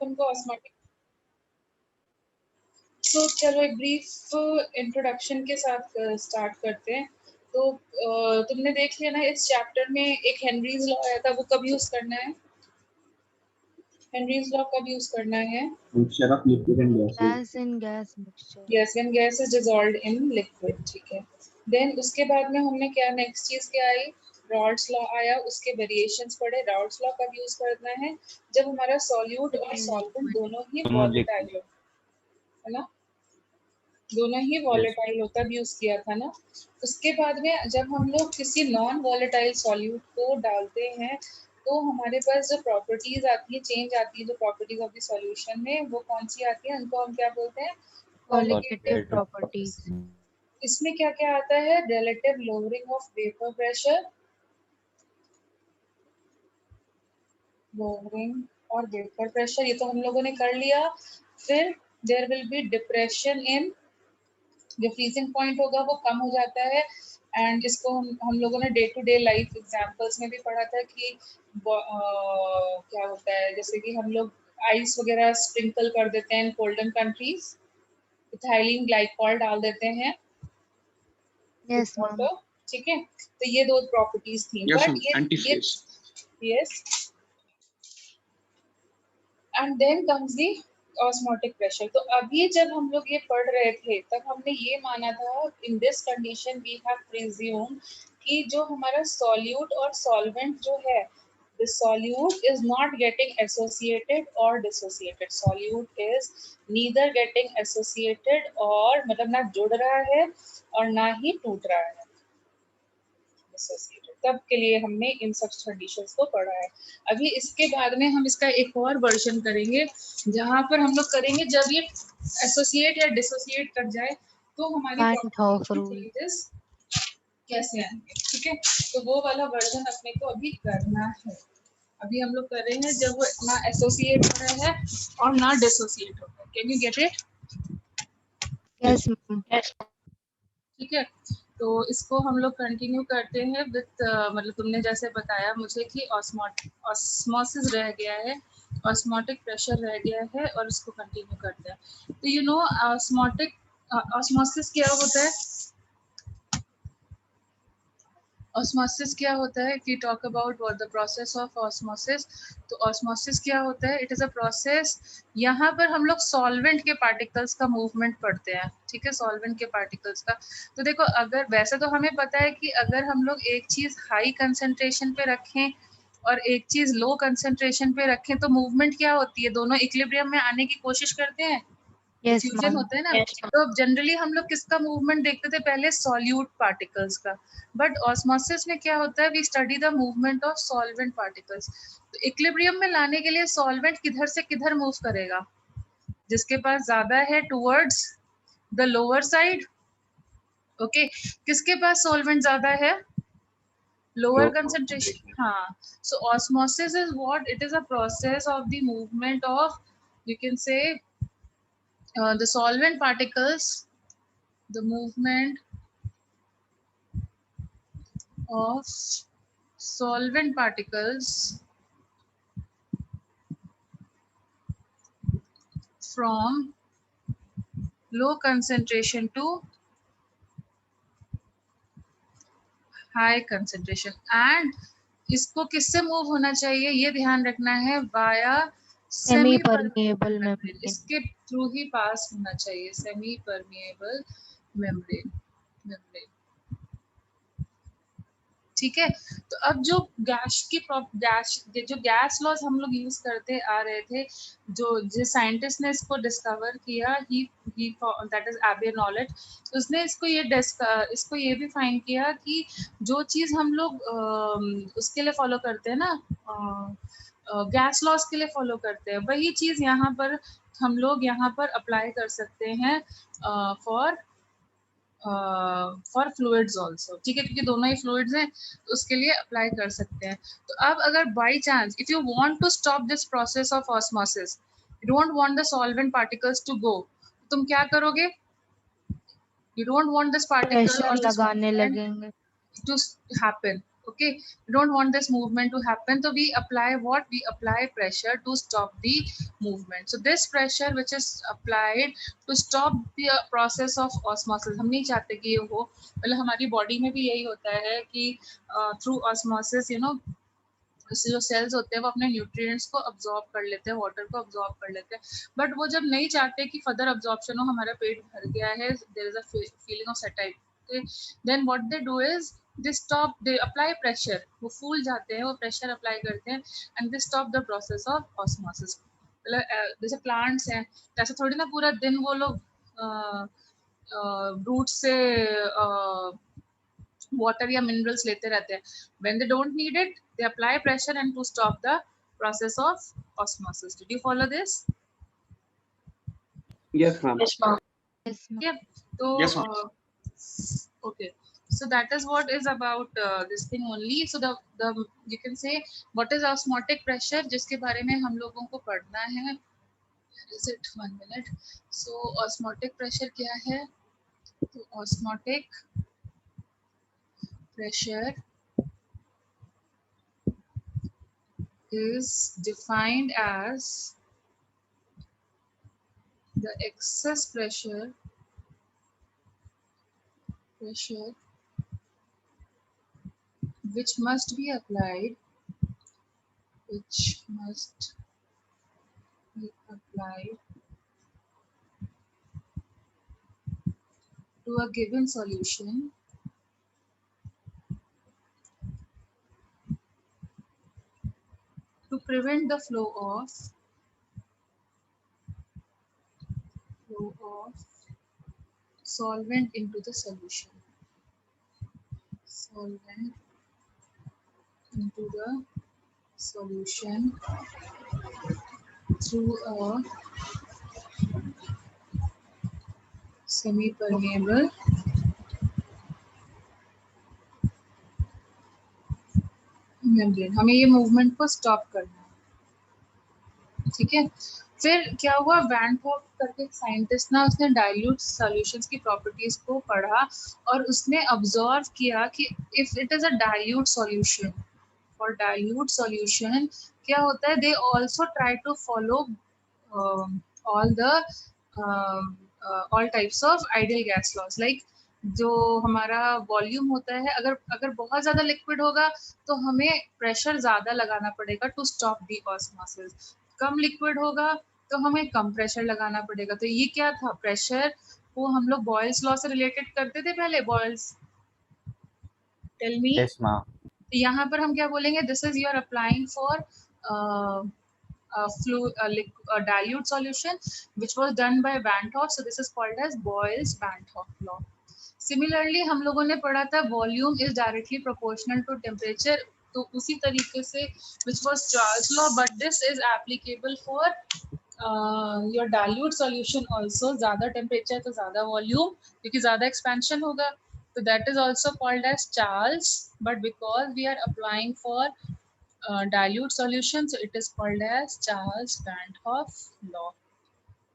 उनको ऑस्मोटिक। तो चलो एक ब्रीफ इंट्रोडक्शन के साथ स्टार्ट करते हैं। तो तुमने देख लिया ना इस चैप्टर में एक हेनरीज लॉ आया था, वो कब यूज करना है? हेनरीज लॉ कब यूज करना है? Mixture of liquid and gases. gas and gas mixture. Yes, when gas is dissolved in liquid, ठीक है। देन उसके बाद में हमने क्या नेक्स्ट चीज क्या आई? रॉल्स लॉ आया, उसके वेरिएशंस पढ़े। रॉल्स लॉ कब यूज करना है? जब हमारा सॉल्यूट और सॉल्वेंट दोनों ही वॉलेटाइल हो, है ना, दोनों ही वॉलेटाइल हो, तब यूज किया था ना। उसके बाद में जब हम लोग किसी नॉन वॉलेटाइल सॉल्यूट को डालते हैं तो हमारे पास जो प्रॉपर्टीज आती है, चेंज आती है जो प्रॉपर्टीज ऑफ द सॉल्यूशन में, वो कौन सी आती है? उनको हम क्या बोलते हैं? Qualitative properties. इसमें क्या क्या आता है? Relative lowering of vapour pressure, lowering और वेपर प्रेशर, ये तो हम लोगों ने कर लिया। फिर there will be depression in, जो फ्रीजिंग पॉइंट होगा वो कम हो जाता है। एंड इसको हम लोगों ने day to day life examples में भी पढ़ा था कि क्या होता है, जैसे कि हम लोग आइस वगैरह स्प्रिंकल कर देते हैं इन कोल्डन कंट्रीज, इथाइलिन ग्लाइकॉल डाल देते हैं। Yes, ma'am. ठीक है, तो ये दो प्रॉपर्टीज थी। Yes, बट ये yes, and then comes the osmotic pressure. तो अभी जब हम लोग ये पढ़ रहे थे तब हमने ये माना था, in this condition we have presume कि जो हमारा सॉल्यूट और सॉल्वेंट जो है, the solute is not getting associated or dissociated. Solute is neither getting associated और मतलब ना जुड़ रहा है और ना ही टूट रहा है, dissociated। तब के लिए हमने इन सब कंडीशंस को पढ़ा है। अभी इसके बाद में हम इसका एक और वर्जन करेंगे जहां पर हम लोग करेंगे जब ये एसोसिएट या डिसोसिएट कर जाए तो हमारी चेंजेस कैसे आएंगे। ठीक है, तो वो वाला वर्जन अपने को अभी करना है। अभी हम लोग कर रहे हैं जब वो ना एसोसिएट हो रहा है और ना डिसोसिएट हो रहा है। Can you get it? Yes, ma'am. ठीक है, तो इसको हम लोग कंटिन्यू करते हैं विद मतलब तुमने जैसे बताया मुझे कि ऑस्मोसिस रह गया है, ऑस्मोटिक प्रेशर रह गया है, और उसको कंटिन्यू करते हैं। तो यू नो ऑस्मोसिस क्या होता है? ऑस्मोसिस क्या होता है? कि talk about what the process of osmosis. तो ऑस्मोसिस क्या होता है? इट इज अ प्रोसेस, यहाँ पर हम लोग सॉल्वेंट के पार्टिकल्स का मूवमेंट पढ़ते हैं। ठीक है, सॉल्वेंट के पार्टिकल्स का। तो देखो, अगर वैसे तो हमें पता है कि अगर हम लोग एक चीज हाई कंसंट्रेशन पे रखें और एक चीज लो कंसंट्रेशन पे रखें तो मूवमेंट क्या होती है? दोनों इक्विलिब्रियम में आने की कोशिश करते हैं, Yes, फ्यूजन ma'am. होता है ना। तो जनरली हम लोग किसका मूवमेंट देखते थे पहले? सॉल्यूट पार्टिकल्स का। बट ऑस्मोसिस में क्या होता है? We study the movement of solvent particles. तो इक्विलिब्रियम में लाने के लिए सॉल्वेंट किधर से किधर मूव करेगा? जिसके पास ज्यादा है towards the lower side. Okay, किसके पास सॉल्वेंट ज्यादा है? Lower concentration. हाँ, so osmosis is what? It is a process of the movement of, you can say the solvent particles, the movement of solvent particles from low concentration to high concentration। and इसको किससे move होना चाहिए ये ध्यान रखना है, via semi Semi-permeable membrane. इसके through ही पास होना चाहिए, सेमी परमिएबल मेम्ब्रेन। ठीक है, तो अब जो गैस लॉज हम लोग यूज करते आ रहे थे, जिस साइंटिस्ट ने इसको डिस्कवर किया, ही दैट इज एबे नॉलेज, उसने इसको ये भी फाइंड किया कि जो चीज हम लोग उसके लिए फॉलो करते हैं ना, गैस लॉज के लिए फॉलो करते हैं, वही चीज यहाँ पर हम लोग यहाँ पर अप्लाई कर सकते हैं फॉर फ्लूइड्स ऑल्सो। ठीक है, क्योंकि दोनों ही फ्लूइड्स हैं तो उसके लिए अप्लाई कर सकते हैं। तो अब अगर by chance if you want to stop this process of osmosis, you don't want the solvent particles to go, तुम क्या करोगे? You don't want this particle Pressure और लगाने लगेंगे. to happen। Okay, we don't want this movement to happen, so we apply what? We apply pressure to stop the movement. So this pressure which is applied to stop the process of osmosis, हम नहीं चाहते कि ये हो, मतलब हमारी body में भी यही होता है कि थ्रू ऑस्मोसिस यू नो जो सेल्स होते हैं वो अपने न्यूट्रिएंट्स को अब्जॉर्ब कर लेते हैं, वाटर को अब्जॉर्ब कर लेते हैं, बट वो जब नहीं चाहते कि फर्दर अब्जॉर्प्शन हो, हमारा पेट भर गया है, there is a feeling of satisfied, then what they do is they stop, they apply pressure, वो फूल जाते हैं, वो प्रेशर अप्लाई करते हैं and they stop the process of osmosis. मतलब जैसे प्लांट्स हैं, ऐसा थोड़ी ना पूरा दिन वो लोग रूट से water या minerals लेते रहते हैं. When they don't need it, they apply pressure and to stop the process of osmosis. Did you follow this? Yes, ma'am. Yes, ma'am. Yeah. So Yes, ma'am. okay. So that is what is about this thing only. So the you can say what is osmotic pressure, जिसके बारे में हम लोगों को पढ़ना है. Is it 1 minute? So osmotic pressure क्या है? तो osmotic pressure is defined as the excess pressure which must be applied to a given solution to prevent the flow of solvent into the solution. Solvent into the solution through a semi-permeable membrane. हमें ये movement को stop करना है, ठीक है. फिर क्या हुआ, वैन हॉफ करके एक साइंटिस्ट ना, उसने डाइल्यूट सॉल्यूशंस की प्रॉपर्टीज को पढ़ा और उसने ऑब्जर्व किया कि if it is a dilute solution, for dilute solution क्या होता है, they also try to follow all the all types of ideal gas laws. Like जो हमारा वॉल्यूम होता है, अगर बहुत ज्यादा लिक्विड होगा तो हमें प्रेशर ज्यादा लगाना पड़ेगा टू स्टॉप द ऑस्मोसिस. कम लिक्विड होगा तो हमें कम प्रेशर लगाना पड़ेगा. तो ये क्या था, प्रेशर को हम लोग बॉयल्स लॉ से रिलेटेड करते थे पहले. Boyle's, tell me. Yes, ma'am. यहाँ पर हम क्या बोलेंगे, this is you are applying for dilute solution which was done by Van 't Hoff, so this is called as Boyle's Van 't Hoff law. Similarly हम लोगों ने पढ़ा था volume is directly proportional to temperature, तो उसी तरीके से which was Charles law, but this is applicable for your dilute solution also. ज़्यादा temperature तो ज़्यादा volume, क्योंकि ज़्यादा expansion होगा, so that is also called as Charles, but because we are applying for dilute solution, so it is called as Charles Van 't Hoff law.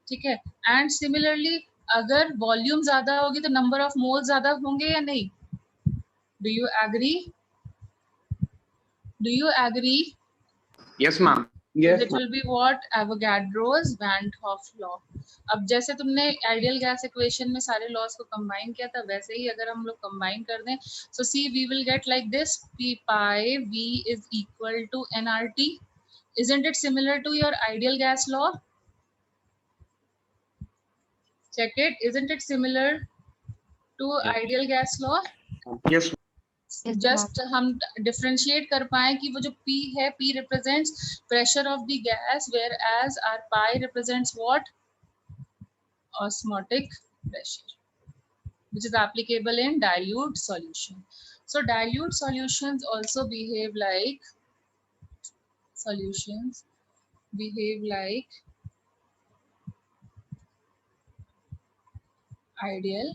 ठीक है. And similarly अगर volume ज़्यादा होगी तो number of moles ज़्यादा होंगे या नहीं? Do you agree? Do you agree? Yes, ma'am. Yes, It will be what? Avogadro's Van 't Hoff law. अब जैसे तुमने आइडियल गैस इक्वेशन में सारे लॉस को कंबाइन किया था, वैसे ही अगर हम लोग कंबाइन कर दें, so see we will get like this, P pi V is equal to nRT. Isn't it similar to your ideal gas law? Check it. Isn't it similar to Yes. ideal gas law? yes, Yes, just हम differentiate कर पाए कि वो जो P है, P represents pressure of the gas, whereas our pi represents what? Osmotic pressure, which is applicable in dilute solution. So dilute solutions also behave like ideal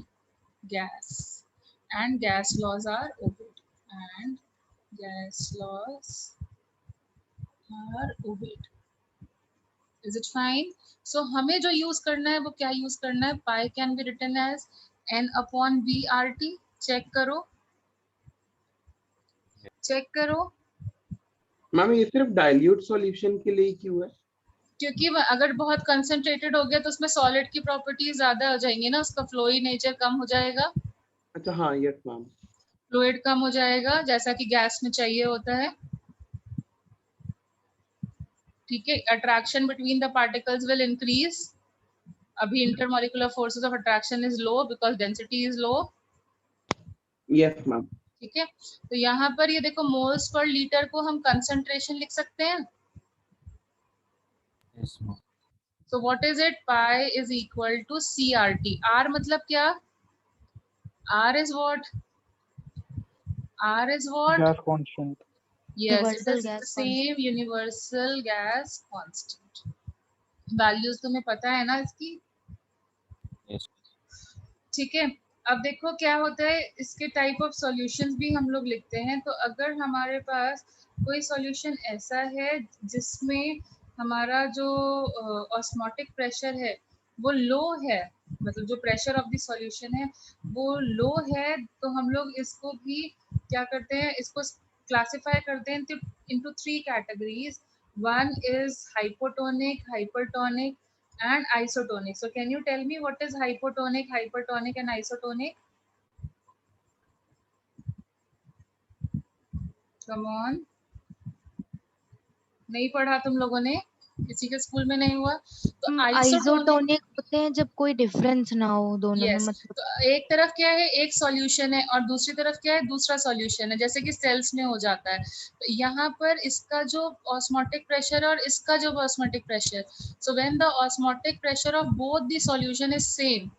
gas, and gas laws are obeyed. And gas laws are obeyed. Is it fine? So हमें जो use करना है वो क्या use करना है? Pi can be written as n upon VRT. Check करो. Check करो, मैम ये सिर्फ डाइल्यूट सॉल्यूशन के लिए ही क्यों है? क्योंकि अगर बहुत कंसंट्रेटेड हो गया तो उसमें सॉलिड की प्रॉपर्टीज ज्यादा हो जाएंगी ना, उसका फ्लोई नेचर कम हो जाएगा, अच्छा हाँ, यस मैम। फ्लूइड कम हो जाएगा, जैसा कि गैस में चाहिए होता है। ठीक है, attraction between the particles will increase. अभी intermolecular forces of attraction is low because density is low. Yes ma'am. ठीक है, तो यहाँ पर ये देखो मोल्स पर लीटर को हम कंसंट्रेशन लिख सकते हैं। Yes, ma'am. So what is it, pi is equal to CRT। R मतलब क्या, R is what, R is what, gas constant. yes, it Universal is the gas same universal gas constant। Values तुम्हें पता है ना इसकी। Yes. ठीक है, अब देखो क्या होता है, इसके टाइप ऑफ सॉल्यूशंस भी हम लोग लिखते हैं। तो अगर हमारे पास कोई सॉल्यूशन ऐसा है जिसमें हमारा जो ऑस्मोटिक प्रेशर है वो लो है, मतलब जो प्रेशर ऑफ द सॉल्यूशन है वो लो है, तो हम लोग इसको भी क्या करते हैं, इसको क्लासिफाई करते हैं into 3 categories. One is hypotonic, hypertonic and isotonic. So can you tell me what is hypotonic, hypertonic and isotonic? Come on. नहीं पढ़ा तुम लोगों ने, किसी के स्कूल में नहीं हुआ? तो आइसोटोनिक होते हैं जब कोई डिफरेंस ना हो दोनों में, yes, मतलब तो एक तरफ क्या है, एक सॉल्यूशन है और दूसरी तरफ क्या है, दूसरा सॉल्यूशन है, जैसे कि सेल्स में हो जाता है। तो यहाँ पर इसका जो ऑस्मोटिक प्रेशर और इसका जो osmotic pressure, so when the osmotic pressure of both the solution is same,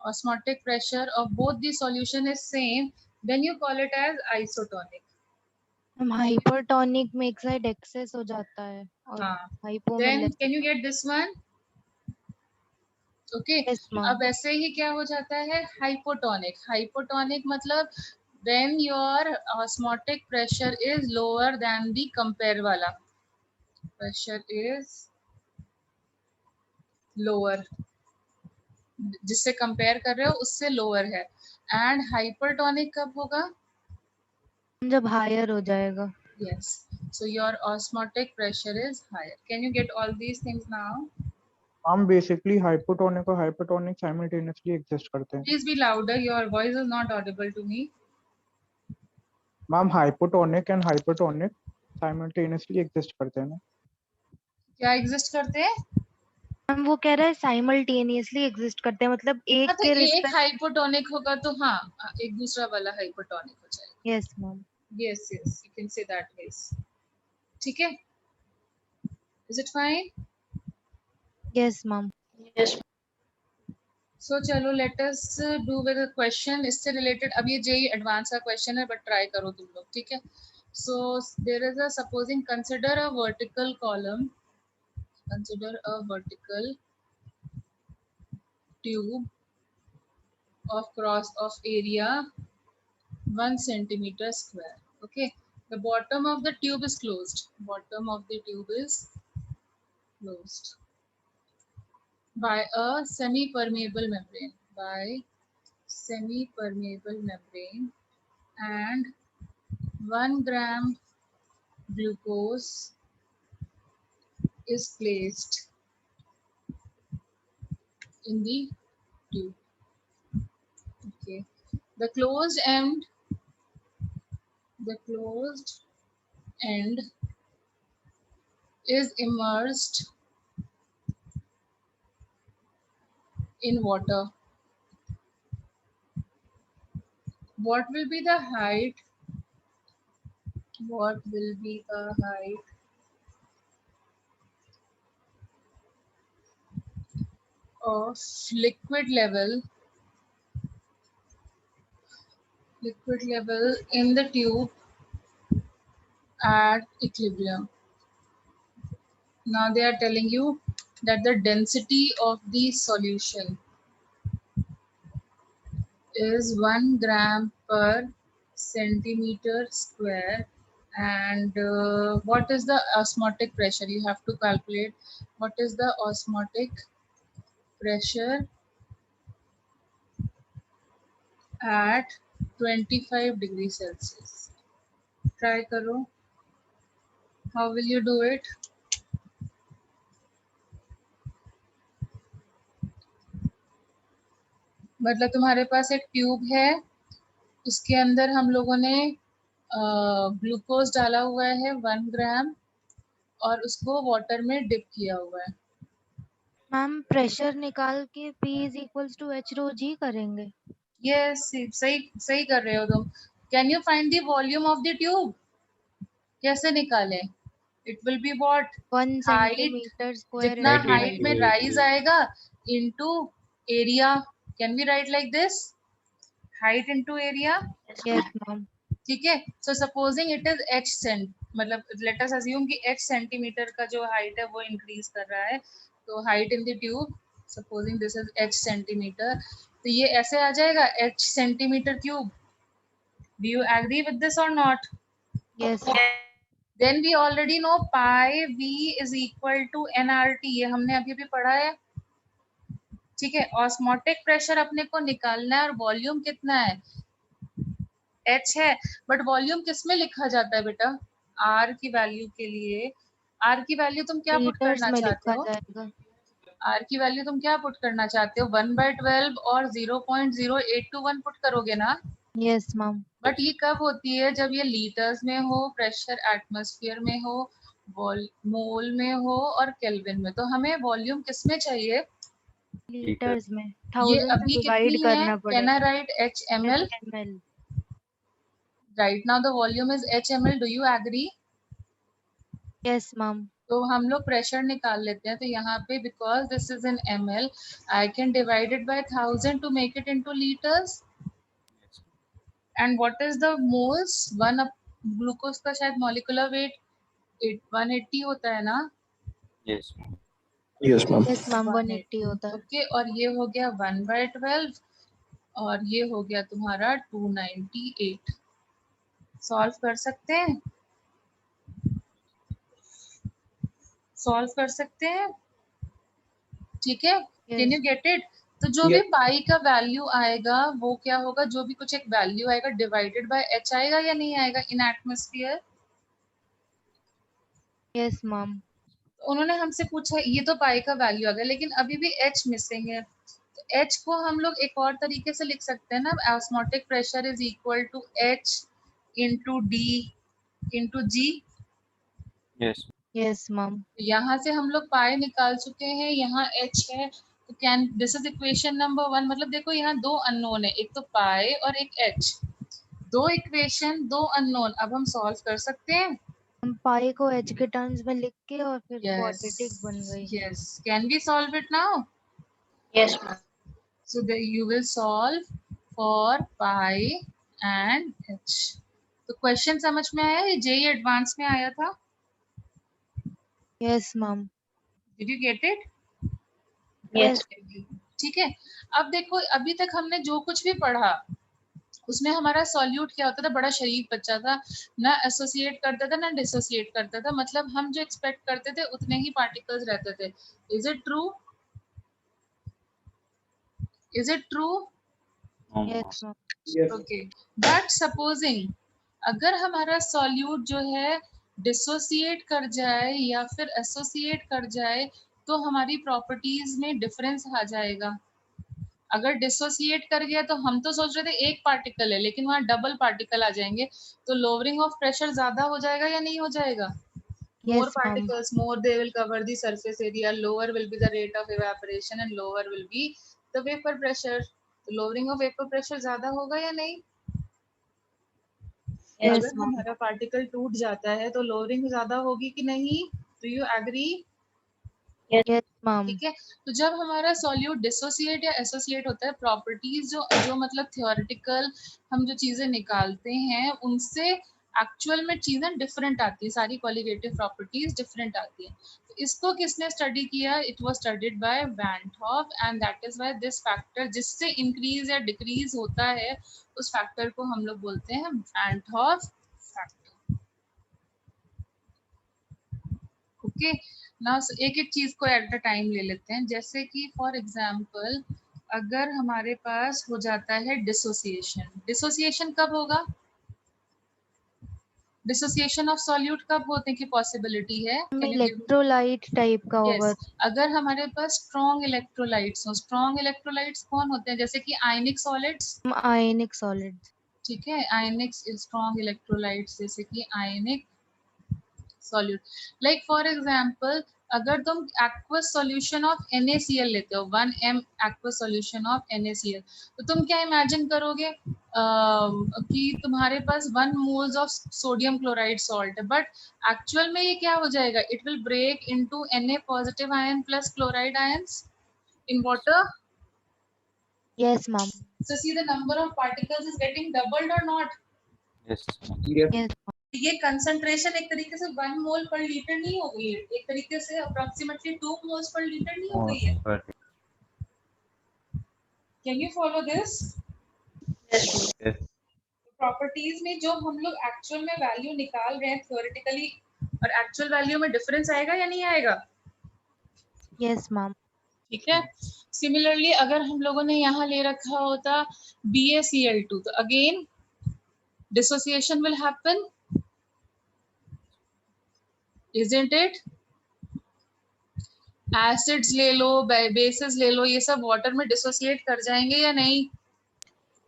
osmotic pressure of both the solution is same, then you call it as isotonic। हम हाइपरटोनिक में एक साइड एक्सेस हो जाता है और हाँ, हाइपो में then less. can you get this one? Okay, yes ma'am. अब ऐसे ही क्या हो जाता है, hypotonic। hypotonic मतलब when your osmotic pressure is lower than the compare वाला, pressure is lower, जिससे कंपेयर कर रहे हो उससे लोअर है। एंड हाइपरटोनिक कब होगा, जब हायर हो जाएगा। yes, so your osmotic pressure is higher। can you get all these things now? हम बेसिकली हाइपोटोनिक और हाइपरटोनिक साइमल्टेनियसली एग्जिस्ट करते हैं। Please be louder, your voice is not audible to me। Ma'am hypotonic and hypertonic simultaneously exist करते हैं ना। क्या exist करते हैं? हम वो कह रहे हैं साइमल्टेनियसली एग्जिस्ट करते हैं, मतलब एक हाँ, तो के एक रिस्पेक्ट। हाइपोटोनिक होगा तो हाँ, एक दूसरा वाला हाइपोटोनिक हो जाएगा। Yes ma'am. yes, yes, you can say that ways। ठीक है, is it fine? Yes ma'am. so चलो let us do with a question इससे related। अब ये जेई एडवांस का क्वेश्चन है बट ट्राई करो तुम लोग, ठीक है। so there is a supposing consider a vertical column, consider a vertical tube of cross of area 1 centimeter square। Okay, the bottom of the tube is closed, bottom of the tube is closed by a semi-permeable membrane, by semi-permeable membrane, and 1 gram glucose is placed in the tube। Okay, the closed end is immersed in water। What will be the height? What will be the height of liquid level in the tube at equilibrium? Now they are telling you that the density of the solution is 1 gram per centimeter square, and what is the osmotic pressure? You have to calculate what is the osmotic pressure at 25 degrees Celsius। Try करो, how will you do it? मतलब तुम्हारे पास एक tube है, उसके अंदर हम लोगों ने ग्लूकोज डाला हुआ है 1 ग्राम और उसको वाटर में डिप किया हुआ है। मैम प्रेशर निकाल के P is equals to H rho g करेंगे। यस, सही सही कर रहे हो तुम। Can you find the volume of the tube? कैसे निकालें? It will be what? 1 height, centimetre square जितना Height हाइट में into राइज area. आएगा into area. Can we write like this? Height into area. Yes ma'am. ठीक है, so supposing it is h cent, मतलब let us assume कि h centimetre का जो height है वो इंक्रीज कर रहा है, तो height in the tube supposing this is h centimetre, तो ये ऐसे आ जाएगा h centimetre cube. Do you agree with this और not? Yes then we already know pi v is equal to nRT, ये हमने अभी भी पढ़ा है। ठीक है, ऑस्मोटिक प्रेशर अपने को निकालना है और वॉल्यूम कितना है? h है, बट वॉल्यूम किस में लिखा जाता है बेटा? r की वैल्यू के लिए। r की वैल्यू तुम क्या पुट लीटर्स करना में चाहते लिखा हो? जाएगा। r की वैल्यू तुम क्या पुट करना चाहते हो? 1/12 और 0.0821 पुट करोगे ना? Yes ma'am. बट ये कब होती है? जब ये लीटर्स में हो, प्रेशर एटमॉस्फेयर में हो, मोल में हो और केल्विन में। तो हमें वॉल्यूम किस में चाहिए? लीटर्स में ये 1000 से अभी डिवाइड कितनी है? करना कैन आई पड़ेगा। Right h ml? ml। Right now the volume is h ml, do you agree? Yes ma'am. तो हम लोग प्रेशर निकाल लेते हैं, तो यहाँ पे because this is in ml, I can divide it by 1000 to make it into litres. And what is the moles? One glucose का शायद मॉलिक्यूलर वेट 180 होता है ना? Yes. Yes, ma'am. Yes ma'am 180 होता है। ओके, और ये हो गया 1/12 और ये हो गया तुम्हारा 298। सॉल्व कर सकते हैं? सॉल्व कर सकते हैं? ठीक है, can you yes get it? तो जो भी Yes. पाई का वैल्यू आएगा वो क्या होगा? जो भी कुछ एक वैल्यू आएगा डिवाइडेड बाय h आएगा या नहीं आएगा इन एटमॉस्फेयर? Yes ma'am. उन्होंने हमसे पूछा, ये तो पाई का वैल्यू आ गया लेकिन अभी भी h मिसिंग है, तो h को हम लोग एक और तरीके से लिख सकते हैं ना, osmotic pressure is equal to h into d into g। Yes. Yes ma'am. यहाँ से हम लोग पाई निकाल चुके हैं, यहाँ h है, तो can this is equation number 1। मतलब देखो यहाँ दो अननोन है, एक तो पाई और एक h, दो इक्वेशन दो अननोन। अब हम सॉल्व कर सकते हैं? हम पाई को h के टर्म्स में लिख के और फिर यस क्वाड्रेटिक बन गई। Yes, can we solve it now? Yes ma'am. So that you will solve for pi and h. तो क्वेश्चन समझ में आया? ये जेई एडवांस में आया था। Yes ma'am. Did you get it? Yes ठीक है, अब देखो अभी तक हमने जो कुछ भी पढ़ा उसमें हमारा सॉल्यूट क्या होता था? बड़ा शरीफ बच्चा था, ना एसोसिएट करता था ना डिसोसिएट करता था, मतलब हम जो एक्सपेक्ट करते थे उतने ही पार्टिकल्स रहते थे। Is it true? Is it true? Yes ma'am. Yes. Okay, but supposing अगर हमारा सॉल्यूट जो है डिसोसिएट कर जाए या फिर एसोसिएट कर जाए तो हमारी प्रॉपर्टीज में डिफरेंस आ जाएगा। अगर डिसोसिएट कर गया तो हम तो सोच रहे थे एक पार्टिकल है लेकिन वहां डबल पार्टिकल आ जाएंगे, तो लोअरिंग ऑफ प्रेशर ज्यादा हो जाएगा या नहीं हो जाएगा? more yes ma'am. particles, more they will cover the surface area, lower will be the rate of evaporation and lower will be the vapor pressure. तो lowering of vapor pressure ज्यादा होगा या नहीं? यस अगर मैम। हमारा particle टूट जाता है तो लोअरिंग ज्यादा होगी कि नहीं? Do you agree? Yes ma'am. ठीक है, तो जब हमारा सॉल्यूट डिसोसिएट या एसोसिएट होता है, प्रॉपर्टीज जो जो मतलब थियोरेटिकल हम जो चीजें निकालते हैं उनसे एक्चुअल में चीजें डिफरेंट आती है, सारी क्वालिटेटिव प्रॉपर्टीज डिफरेंट आती है। तो इसको किसने स्टडी किया? It was studied by van't Hoff and that is why this factor जिससे इंक्रीज या डिक्रीज होता है उस फैक्टर को हम लोग बोलते हैं van't Hoff factor. Okay, now एक एक चीज को एट अ टाइम ले लेते हैं। जैसे कि फॉर एग्जांपल अगर हमारे पास हो जाता है डिसोसिएशन, डिसोसिएशन कब होगा? डिसोसिएशन ऑफ सॉल्यूट कब होने की पॉसिबिलिटी है? मैम इलेक्ट्रोलाइट टाइप का होगा। यस, अगर हमारे पास स्ट्रॉन्ग इलेक्ट्रोलाइट्स हो। स्ट्रॉन्ग इलेक्ट्रोलाइट्स कौन होते हैं? जैसे कि आयनिक सॉलिड्स, आयनिक सॉलिड। ठीक है, आयनिक स्ट्रॉन्ग इलेक्ट्रोलाइट्स जैसे कि आयनिक सॉल्यूट। लाइक फॉर एग्जांपल, अगर तुम एक्वस सॉल्यूशन ऑफ NaCl लेते हो, 1m aqueous solution of NaCl, तो तुम क्या इमेजिन करोगे कि तुम्हारे पास 1 moles of sodium chloride salt है, बट एक्चुअल में ये क्या हो जाएगा? It will break into Na positive ion plus chloride ions in water. Yes ma'am. So see, the number of particles is getting doubled or not? Yes. Yes. Yes ये concentration एक तरीके से 1 मोल पर लीटर नहीं हो गई है, एक तरीके से अप्रोक्सीमेटली 2 मोल्स पर लीटर नहीं हो गई है। Perfect. Can you follow this? Yes. Properties में जो हम लोग एक्चुअल में वैल्यू निकाल रहे हैं थ्योरेटिकली, और एक्चुअल वैल्यू में डिफरेंस आएगा या नहीं आएगा? Yes ma'am. ठीक है। सिमिलरली अगर हम लोगों ने यहाँ ले रखा होता BaCl2, तो again dissociation will happen, isn't it? Acids ले लो, बेसिस ले लो, ये सब वाटर में डिसोसिएट कर जाएंगे या नहीं?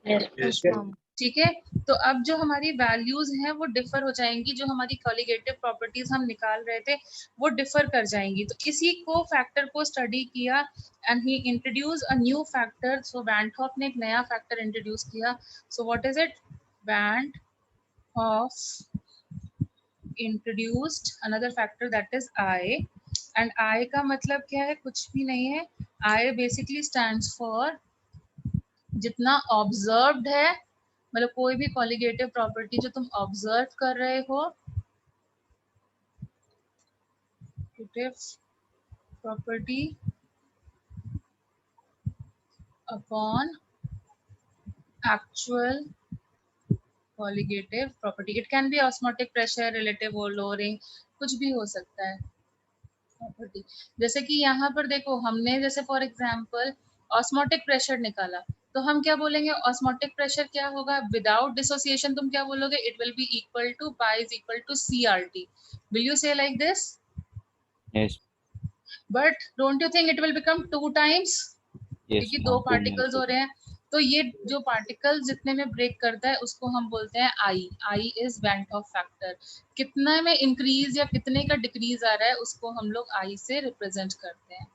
Yes ma'am. ठीक है। तो अब जो हमारी वैल्यूज हैं वो डिफर हो जाएंगी, जो हमारी कॉलिगेटिव प्रॉपर्टीज हम निकाल रहे थे वो डिफर कर जाएंगी। तो इसी को फैक्टर को स्टडी किया and he introduce a new factor. So van't Hoff ने एक नया फैक्टर इंट्रोड्यूस किया। So what is it? Van't Hoff introduced another factor, that is I, and I का मतलब क्या है? कुछ भी नहीं है। I basically stands for जितना ऑब्जर्व्ड है, मतलब कोई भी कॉलिगेटिव प्रॉपर्टी जो तुम ऑब्जर्व कर रहे हो, property upon actual colligative property. It can be osmotic pressure, relative lowering, कुछ भी हो सकता है प्रॉपर्टी। जैसे कि यहाँ पर देखो, हमने जैसे फॉर एग्जांपल ऑस्मोटिक प्रेशर निकाला, तो हम क्या बोलेंगे? ऑस्मोटिक प्रेशर क्या होगा? विदाउट डिसोसिएशन तुम क्या बोलोगे? It will be equal to pi is equal to CRT। Will you say like this? Yes. But don't you think it will become 2 times? Yes. क्योंकि 2 पार्टिकल्स हो रहे हैं, तो ये जो पार्टिकल जितने में ब्रेक करता है उसको हम बोलते हैं I is when Hoff factor. कितना में इंक्रीज या कितने का डिक्रीज आ रहा है उसको हम लोग आई से रिप्रेजेंट करते हैं।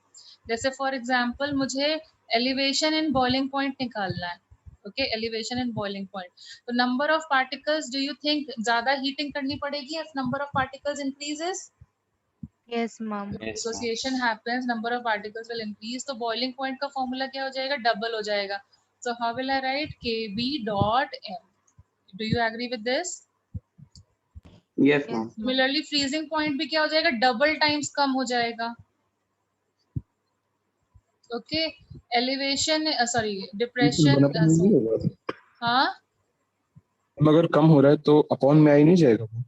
जैसे फॉर एग्जांपल मुझे एलिवेशन इन बॉइलिंग पॉइंट निकालना है, okay, elevation in boiling point. तो number of particles, do you think ज्यादा हीटिंग करनी पड़ेगी if number of particles increases? Yes ma'am. Dissociation happens, number of particles will increase, तो boiling point का formula क्या हो जाएगा? डबल हो जाएगा। So how will I write? Kb dot m। Do you agree with this? Yes, ma'am. Similarly freezing point भी क्या हो जाएगा? डबल टाइम्स कम हो जाएगा। ओके, एलिवेशन सॉरी डिप्रेशन, हाँ, अगर कम हो रहा है तो अपॉन में आ ही नहीं जाएगा वो।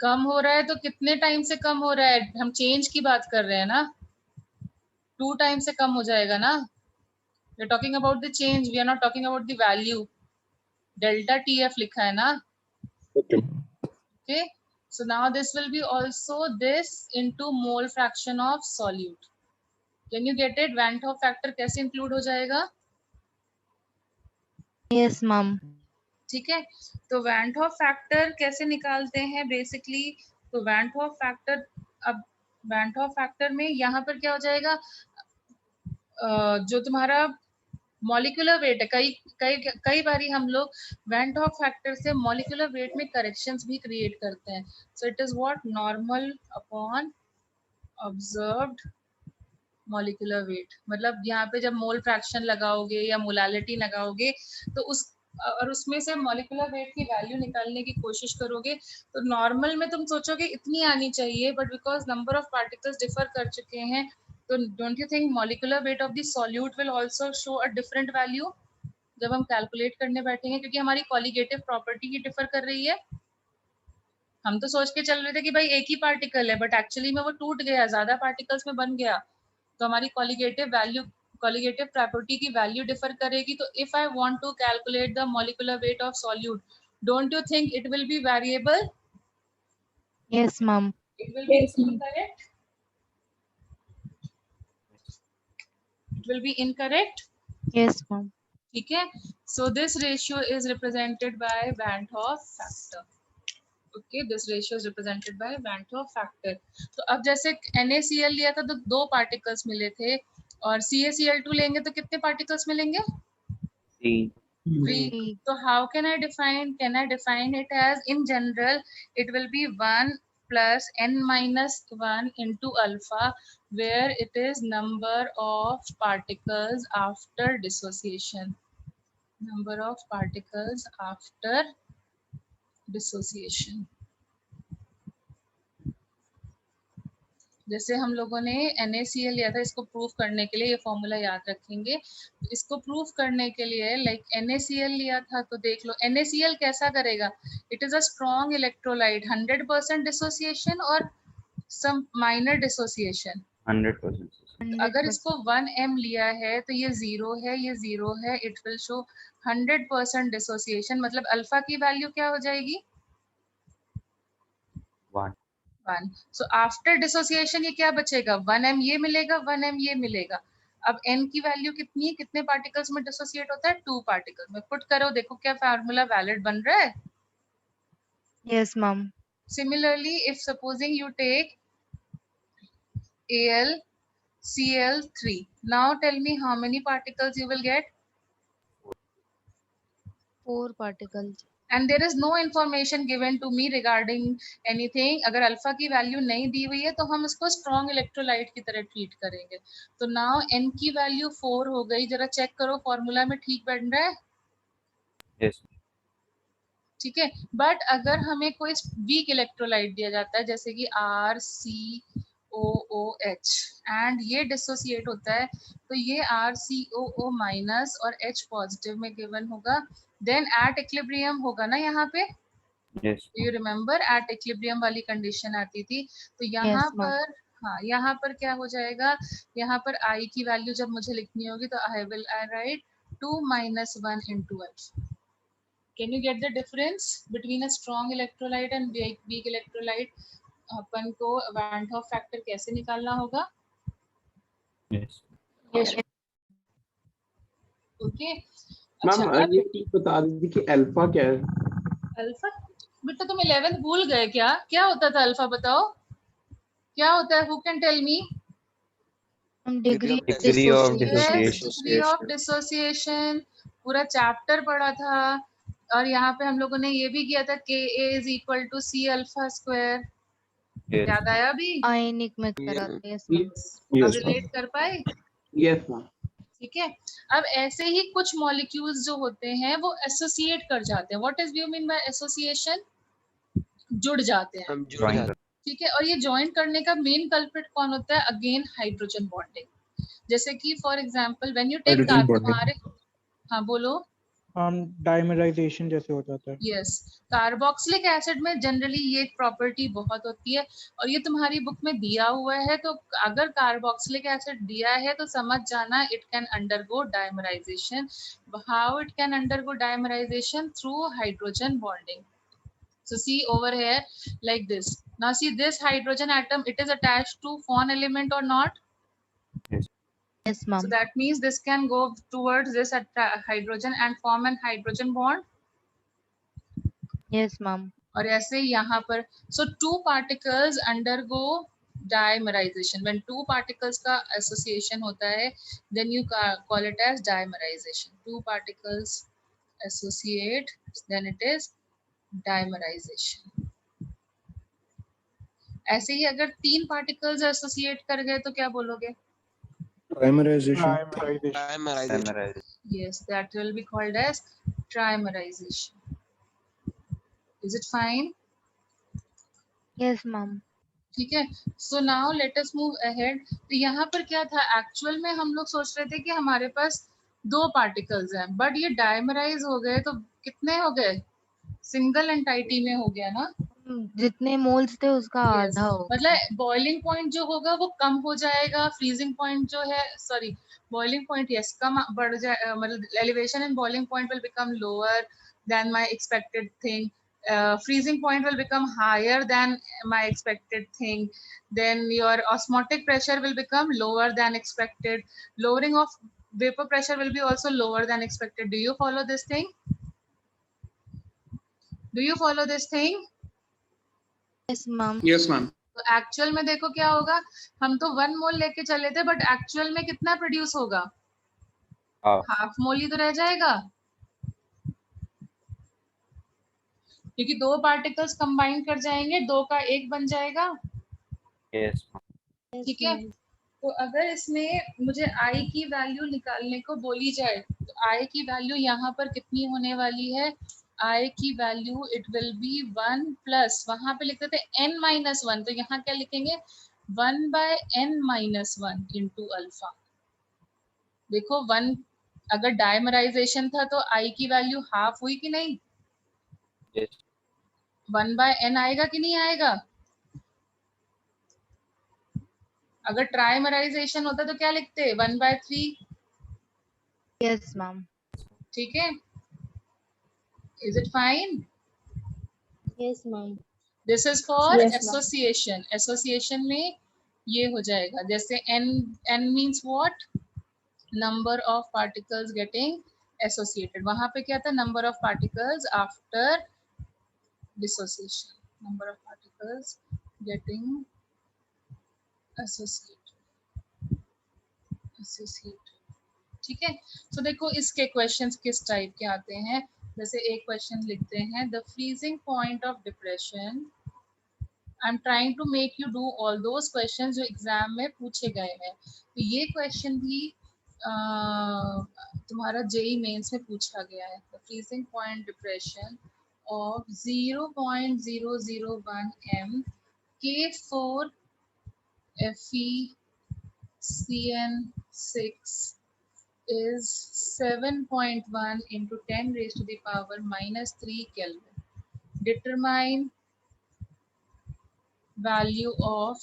कम हो रहा है तो कितने टाइम से कम हो रहा है? हम चेंज की बात कर रहे हैं ना, 2 टाइम से कम हो जाएगा ना। We are talking about the change, we are not talking about the value. Delta TF लिखा है ना, okay okay? So now this will be also this into mole fraction of solute. Can you get it? Van 't Hoff factor कैसे include हो जाएगा? Yes ma'am. ठीक है, तो Van 't Hoff factor कैसे निकालते हैं बेसिकली? तो Van 't Hoff factor, अब Van 't Hoff factor में यहाँ पर क्या हो जाएगा? जो तुम्हारा मॉलिक्यूलर वेट है, कई कई कई बारी हम लोग वैन डॉक फैक्टर से मॉलिक्यूलर वेट में करेक्शंस भी क्रिएट करते हैं। So it is what? Normal upon observed molecular weight. मतलब यहाँ पे जब मोल फ्रैक्शन लगाओगे या मोलालिटी लगाओगे तो उस और उसमें से मॉलिक्यूलर वेट की वैल्यू निकालने की कोशिश करोगे, तो नॉर्मल में तुम सोचोगे इतनी आनी चाहिए, but because number of particles differ कर चुके हैं, तो don't you think molecular weight of the solute will also show a different value जब हम कैलकुलेट करने बैठेंगे, क्योंकि हमारी कॉलिगेटिव प्रॉपर्टी ही डिफर कर रही है। हम तो सोच के चल रहे थे कि भाई एक ही पार्टिकल है, बट एक्चुअली में वो टूट गया, ज्यादा पार्टिकल्स में बन गया, तो हमारी कॉलिगेटिव प्रॉपर्टी की वैल्यू डिफर करेगी। तो if I want to calculate the molecular weight of solute, Don't you think it will be variable? Yes, ma'am. It will be incorrect. It will be incorrect. Yes, ma'am. ठीक है. So this ratio is represented by Van't Hoff factor. Okay, this ratio is represented by Van't Hoff factor. तो अब जैसे NaCl लिया था तो 2 particles मिले थे और CaCl2 लेंगे तो कितने particles मिलेंगे? 3. 3. Three. So how can I define? Can I define it as, in general, it will be 1 plus n minus 1 into alpha, where it is number of particles after dissociation. Number of particles after dissociation. जैसे हम लोगों ने NaCl लिया था, इसको proof करने के लिए ये फॉर्मूला याद रखेंगे. इसको प्रूफ करने के लिए लाइक NaCl लिया था तो देख लो NaCl कैसा करेगा. It is a strong electrolyte. 100% dissociation और सम माइनर डिसोसिएशन. 100%. अगर इसको 1 m लिया है तो ये 0 है, ये 0 है. It will show 100% dissociation. मतलब अल्फा की वैल्यू क्या हो जाएगी? 1. 1. So after dissociation ये क्या बचेगा? 1 m ये मिलेगा, 1 m ये मिलेगा. अब n की वैल्यू कितनी है? कितने पार्टिकल्स में डिसोसिएट होता है? 2 पार्टिकल्स में. पुट करो, देखो क्या फार्मूला वैलिड बन रहा है. Yes, ma'am. Similarly, if supposing you take AlCl3, now tell me how many particles you will get. 4 particles. And there is no information given to me regarding anything. अगर alpha की value नहीं दी हुई है तो हम इसको स्ट्रॉन्ग इलेक्ट्रोलाइट की तरह ट्रीट करेंगे. तो नाउ n की वैल्यू 4 हो गई. जरा चेक करो फॉर्मूला में ठीक बन रहा है. Yes. ठीक है. बट अगर हमें कोई वीक इलेक्ट्रोलाइट दिया जाता है जैसे कि RCOOH एंड ये डिसोसिएट होता है तो ये RCOO माइनस और H पॉजिटिव में गिवन होगा. देन एट इक्विलिब्रियम होगा ना यहाँ पे. Yes. You remember at equilibrium वाली कंडीशन आती थी. तो यहाँ Yes, ma'am. पर हाँ, यहाँ पर क्या हो जाएगा? यहाँ पर I की वैल्यू जब मुझे लिखनी होगी तो I right 2 minus 1 into H. Can you get the difference between a strong electrolyte and weak electrolyte? अपन को Van't Hoff factor कैसे निकालना होगा? Yes. Yes. ओके. मैम अच्छा, अब ये चीज बता दीजिए कि अल्फा क्या है. अल्फा बेटा तुम 11th भूल गए क्या? क्या होता था अल्फा? बताओ क्या होता है? Who can tell me? Degree of Degree of dissociation. dissociation. Degree of dissociation. पूरा चैप्टर पढ़ा था और यहाँ पे हम लोगों ने ये भी किया था Ka is equal to C alpha square. Yes. याद आया अभी? Ionic में कराते हैं. Yes, ma'am. अब Yes, रिलेट कर पाए? Yes ma'am. ठीक है. अब ऐसे ही कुछ मॉलिक्यूल्स जो होते हैं वो एसोसिएट कर जाते हैं. What is you mean by association? जुड़ जाते हैं. हम जुड़ Drawing. जाते ठीक है. और ये ज्वाइन करने का मेन कल्प्रिट कौन होता है? Again hydrogen bonding. जैसे कि for example when you take Hydrogen bonding. तुम्हारे हाँ बोलो. डाइमराइजेशन जैसे हो जाता है. यस. कार्बोक्सिलिक एसिड में जनरली ये प्रॉपर्टी बहुत होती है और ये तुम्हारी बुक में दिया हुआ है. तो अगर कार्बोक्सिलिक एसिड दिया है तो समझ जाना it can undergo dimerisation. How it can undergo dimerisation? Through hydrogen bonding. So see over here like this. Now see this hydrogen atom, it is attached to phon element or not? Yes, ma'am. So that means this can go towards this hydrogen and form an hydrogen bond. Yes, ma'am. और ऐसे यहाँ पर so two particles undergo dimerization. When two particles का association होता है then you call it as dimerization. Two particles associate then it is dimerization. ऐसे ही अगर 3 particles associate कर गए तो क्या बोलोगे? Trimerization. Trimerization. हैं. Yes, that will be called as trimerization. Is it fine? Yes, ma'am. ठीक है. So now let us move ahead. तो यहाँ पर क्या था? एक्चुअल में हम लोग सोच रहे थे कि हमारे पास 2 particles हैं, बट ये डाइमराइज हो गए तो कितने हो गए? सिंगल एंटाइटी में हो गया ना. जितने मोल्स थे उसका Yes. आधा हो. मतलब बॉइलिंग पॉइंट जो होगा वो कम हो जाएगा. फ्रीजिंग पॉइंट जो है बॉइलिंग पॉइंट यस कम बढ़ जाए. मतलब elevation and boiling point will become lower than my expected thing. Freezing point will become higher than my expected thing. Then your osmotic pressure will become lower than expected. Lowering of vapor pressure will be also lower than expected. Do you follow this thing? Do you follow this thing? Yes, ma'am. Yes, ma'am. तो actual में देखो क्या होगा, हम तो 1 मोल लेके चले थे, बट एक्चुअल में कितना प्रोड्यूस होगा? half. हाफ मोल ही तो रह जाएगा, क्योंकि 2 पार्टिकल्स कंबाइन कर जाएंगे, 2 का 1 बन जाएगा। Yes, ठीक है, तो अगर इसमें मुझे I की वैल्यू निकालने को बोली जाए, तो I की वैल्यू यहाँ पर कितनी होने वाली है? I की value it will B 1 plus, वहां पे लिखते थे n-1, तो यहाँ क्या लिखेंगे? 1/n-1 into alpha. देखो 1 अगर डायमराइजेशन था तो I की वैल्यू हाफ हुई कि नहीं? yes, 1/n आएगा कि नहीं आएगा? अगर ट्राइमराइजेशन होता तो क्या लिखते? 1/3। Yes, ma'am. ठीक है, is it fine? Yes, ma'am. This is for Yes, ma'am. Association. Association में ये हो जाएगा, जैसे n means what? Number of particles getting associated. वहां पे क्या था? Number of particles after dissociation, number of particles getting associated. ठीक है, तो देखो इसके क्वेश्चंस किस टाइप के आते हैं। जैसे एक क्वेश्चन लिखते हैं, the freezing point of depression. I am trying to make you do all those questions जो एग्जाम में पूछे गए हैं। तो ये क्वेश्चन भी तुम्हारा जेई मेंस में पूछा गया है। The freezing point depression of 0.001 m K4 FeCN6 is 7.1 into 10 raised to the power -3 Kelvin. Determine value of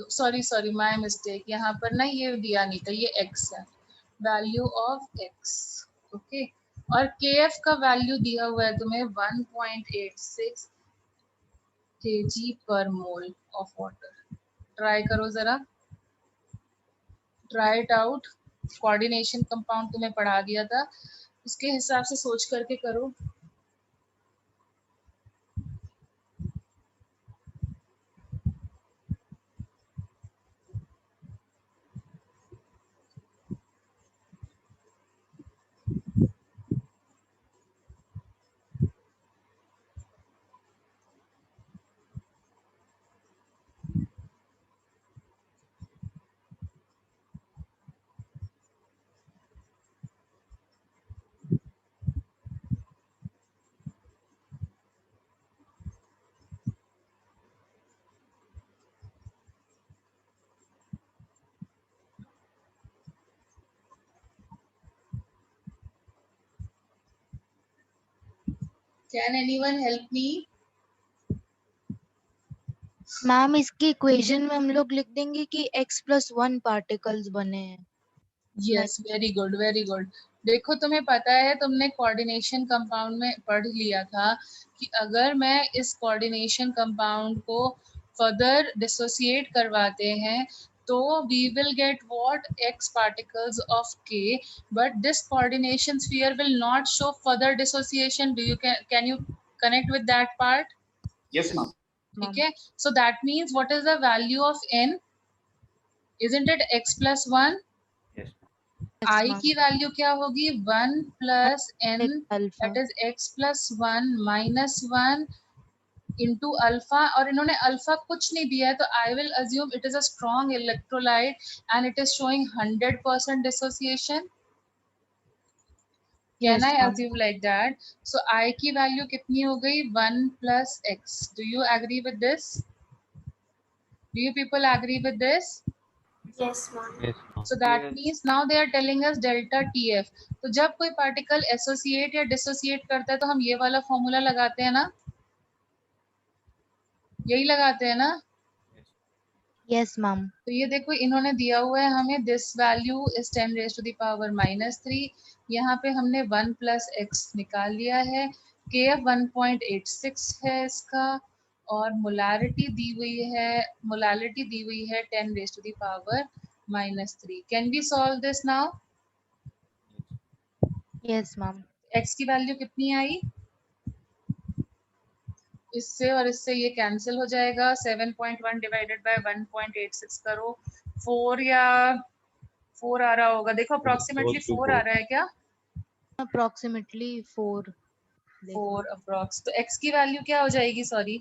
sorry my mistake, यहाँ पर ना ये दिया नहीं था, ये x है, वैल्यू ऑफ x। ओके, और kf का वैल्यू दिया हुआ है तुम्हें 1.86 kg per mole of water। Try करो जरा, try it out. Coordination compound तुम्हें पढ़ा दिया था, उसके हिसाब से सोच करके करो। Can anyone help me? Ma'am इसकी इक्वेशन में हम लोग लिख देंगे कि x+1 पार्टिकल्स बने हैं। Yes, very good very good. देखो तुम्हें पता है, तुमने कोऑर्डिनेशन कंपाउंड में पढ़ लिया था कि अगर मैं इस कोऑर्डिनेशन कंपाउंड को फर्दर डिसोसिएट करवाते हैं तो we will get what? X particles of K, but this coordination sphere will not show further dissociation. Can you connect with that part? Yes, ma'am. ठीक है, so that means what is the value of n? Isn't it x+1? yes, I की value क्या होगी? 1 plus n, alpha. that is x+1 -1 into alpha, और इन्होंने alpha कुछ नहीं दिया है, तो I will assume it is a strong electrolyte and it is showing 100% dissociation. Can Yes, I ma'am. assume like that? So I की value कितनी हो गई? 1 plus x. Do you agree with this? Do you people agree with this? Yes, ma'am. yes, ma'am. So that Yes. means now they are telling us delta TF. तो जब कोई particle associate या dissociate करता है तो हम ये वाला फॉर्मूला लगाते हैं ना, यही लगाते हैं ना? Yes. Yes, ma'am. तो ये देखो इन्होंने दिया हुआ है हमें this value is 10 raise to the power -3। यहाँ पे हमने 1 + x निकाल लिया है। kf 1.86 है इसका, और मोलारिटी दी हुई है 10 raise to the power -3। Can we solve this now? Yes, ma'am. x की वैल्यू कितनी आई? इससे और इससे ये कैंसिल हो जाएगा। 7.1 डिवाइडेड बाय 1.86 करो, 4 या 4 आ रहा होगा। देखो अप्रोक्सीमेटली 4 आ रहा है क्या? Approximately 4. देखो 4 अप्रोक्स। तो x की वैल्यू क्या हो जाएगी? Sorry,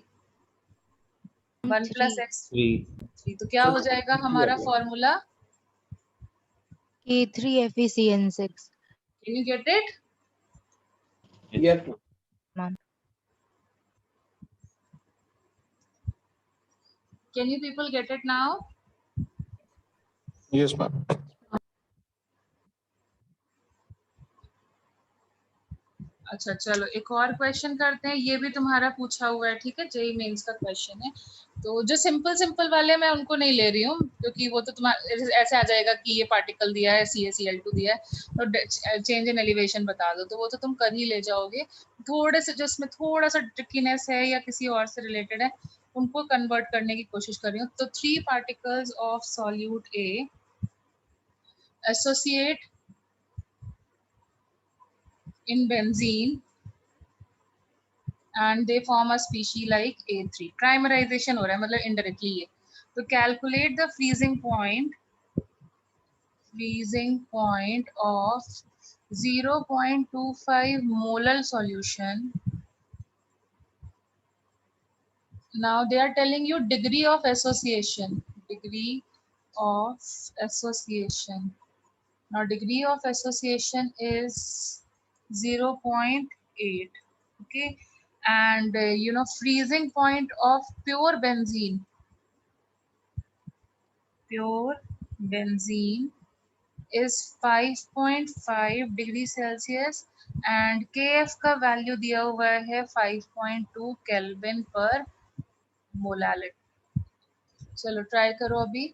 1 + 3 x 3 3। तो क्या हो जाएगा हमारा formula? K3 FeCN6. Can you get it? Yes, Ma'am. Can you people get it now? Yes, ma'am. अच्छा चलो एक और क्वेश्चन करते हैं। ये भी तुम्हारा पूछा हुआ है, ठीक है, जेईई मेंस का क्वेश्चन है। तो जो सिंपल वाले मैं उनको नहीं ले रही हूँ, क्योंकि वो तो तुम्हारा ऐसे आ जाएगा कि ये पार्टिकल दिया है, CaCl2 दिया है, तो चेंज इन एलिवेशन बता दो, तो वो तो तुम कर ही ले जाओगे। थोड़े से जिसमें थोड़ा सा ट्रिकीनेस है या किसी और से रिलेटेड है, उनको कन्वर्ट करने की कोशिश कर रही हूँ। तो 3 particles of solute A associate in benzene and they form a species like A3। Trimerization हो रहा है, मतलब indirectly ये। तो calculate the freezing point of 0.25 molar solution। Now they are telling you degree of association, Now degree of association is 0.8, okay, and freezing point of pure benzene is 5.5 degree Celsius and kf का value दिया हुआ है 5.2 kelvin पर molality. चलो try करो अभी।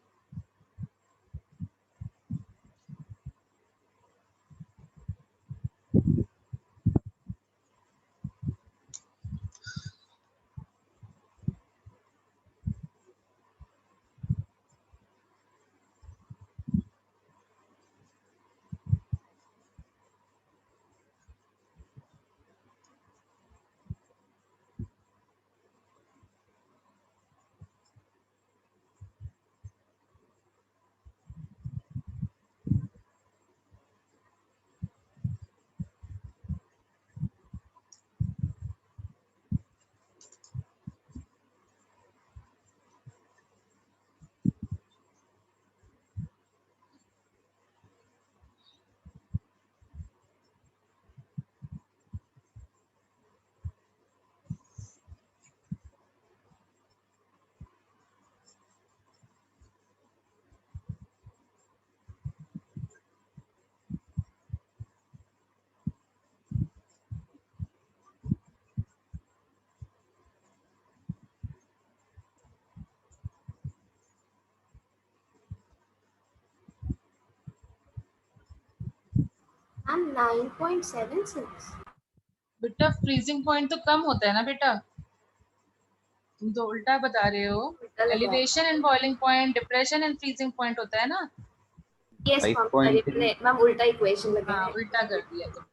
And 9.76। बेटा freezing point तो कम होता है ना बेटा, तुम तो उल्टा बता रहे हो। Elevation and boiling point, depression and freezing point होता है ना। यस मैम, 5.3 मैम उल्टा इक्वेशन लगा हाँ है। उल्टा कर दिया तुम,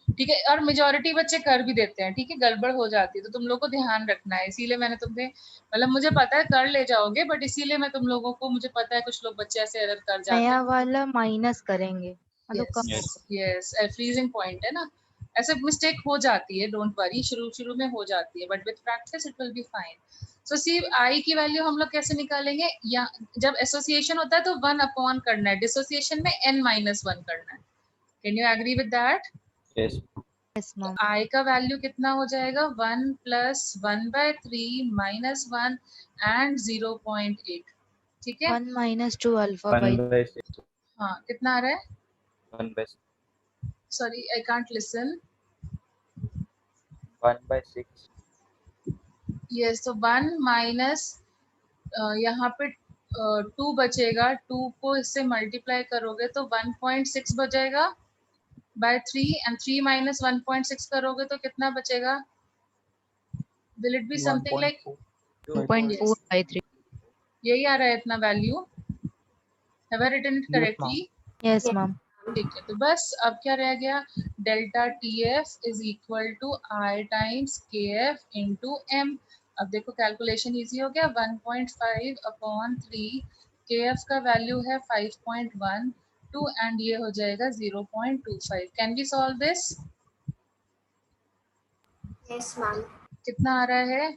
ठीक है। और मेजोरिटी बच्चे कर भी देते हैं, ठीक है, गड़बड़ हो जाती है, तो तुम लोग को ध्यान रखना है। इसीलिए मैंने तुम्हें, मतलब मुझे पता है कर ले जाओगे, बट इसीलिए मैं तुम लोगों को, मुझे पता है कुछ लोग बच्चे ऐसे एरर कर जाते नया हैं। वाला माइनस करेंगे, मतलब कम Yes. होगा। यस फ्रीजिंग पॉइंट है ना, ऐसे मिस्टेक हो जाती है, डोंट वरी, शुरू में हो जाती है, but with practice it will be fine. So C I की वैल्यू हम लोग कैसे निकालेंगे? या जब एसोसिएशन होता है तो 1 करना है, डिसोसिएशन में n-1 करना है। Can you agree with that? Yes. Yes, ma'am. I का वैल्यू कितना हो जाएगा? 1 + 1/3 -1 एंड 0.8, ठीक है। 1 - 2 alpha 1 by by 6. हाँ कितना आ रहा है? 1 by 6. Sorry I can't listen. 1 by 6. Yes, तो 1 माइनस यहाँ पे 2 बचेगा, 2 को इससे मल्टीप्लाई करोगे तो 1.6 बचेगा बाय 3 एंड 3 माइनस 1.6 करोगे तो कितना बचेगा? Will it be something like 2.4 by 3. यही आ रहा है इतना value? Have I written it Yes, correctly? Yes, ma'am. ठीक है, तो बस अब क्या रह गया? Delta T F is equal to i times K F into m. अब देखो कैलकुलेशन इजी हो गया। 1.5 अपॉन 3, के एफ का वैल्यू है 5.12 एंड ये हो जाएगा 0.25। Can we solve this? Yes, ma'am. कितना आ रहा है?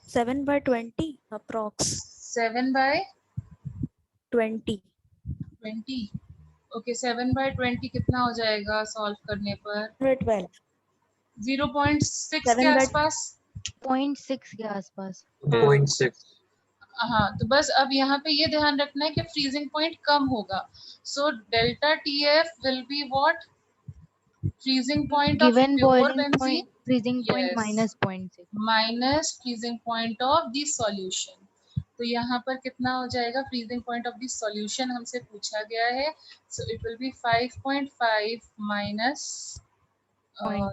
7 by 20 approx. 7 by 20. 20। Okay, 7 by 20 कितना हो जाएगा सॉल्व करने पर? 12. 0.6 के 7 by आसपास। 0.6 के आसपास. 0.6. हाँ, तो बस अब यहाँ पे ये ध्यान रखना है कि फ्रीजिंग पॉइंट कम होगा। So delta T F will be what? Freezing point of Given pure boiling benzene point, freezing point Yes. minus 0.6. Minus freezing point of the solution. तो यहाँ पर कितना हो जाएगा? Freezing point of the solution हमसे पूछा गया है, so it will B 5.5 minus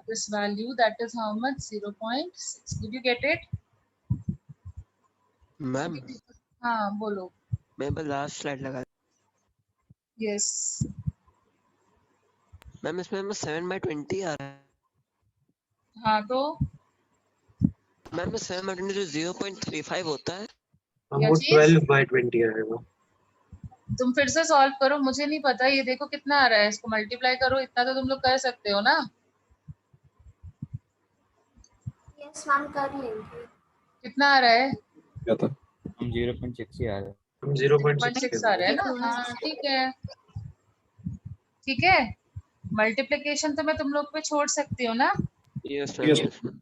this value, that is how much? 0.6. Did you get it? Ma'am हाँ बोलो। मैं बस लास्ट स्लाइड लगा। यस मैम इसमें 7/20 आ रहा है। हाँ, तो मैम 7/20 जो 0.35 होता है क्या वो चीज? 12/20 आएगा। तुम फिर से सॉल्व करो, मुझे नहीं पता। ये देखो कितना आ रहा है, इसको मल्टीप्लाई करो। इतना तो तुम लोग कर सकते हो ना? Yes, ma'am, कर लेंगे। कितना आ रहा है? क्या था? हम 0.6 ही आ रहे हैं। 0.6 आ रहा है ना? हाँ ठीक है, ठीक है। मल्टीप्लिकेशन तो मैं तुम लोग पे छोड़ सकती हूँ ना? Yes Yes. Ma'am.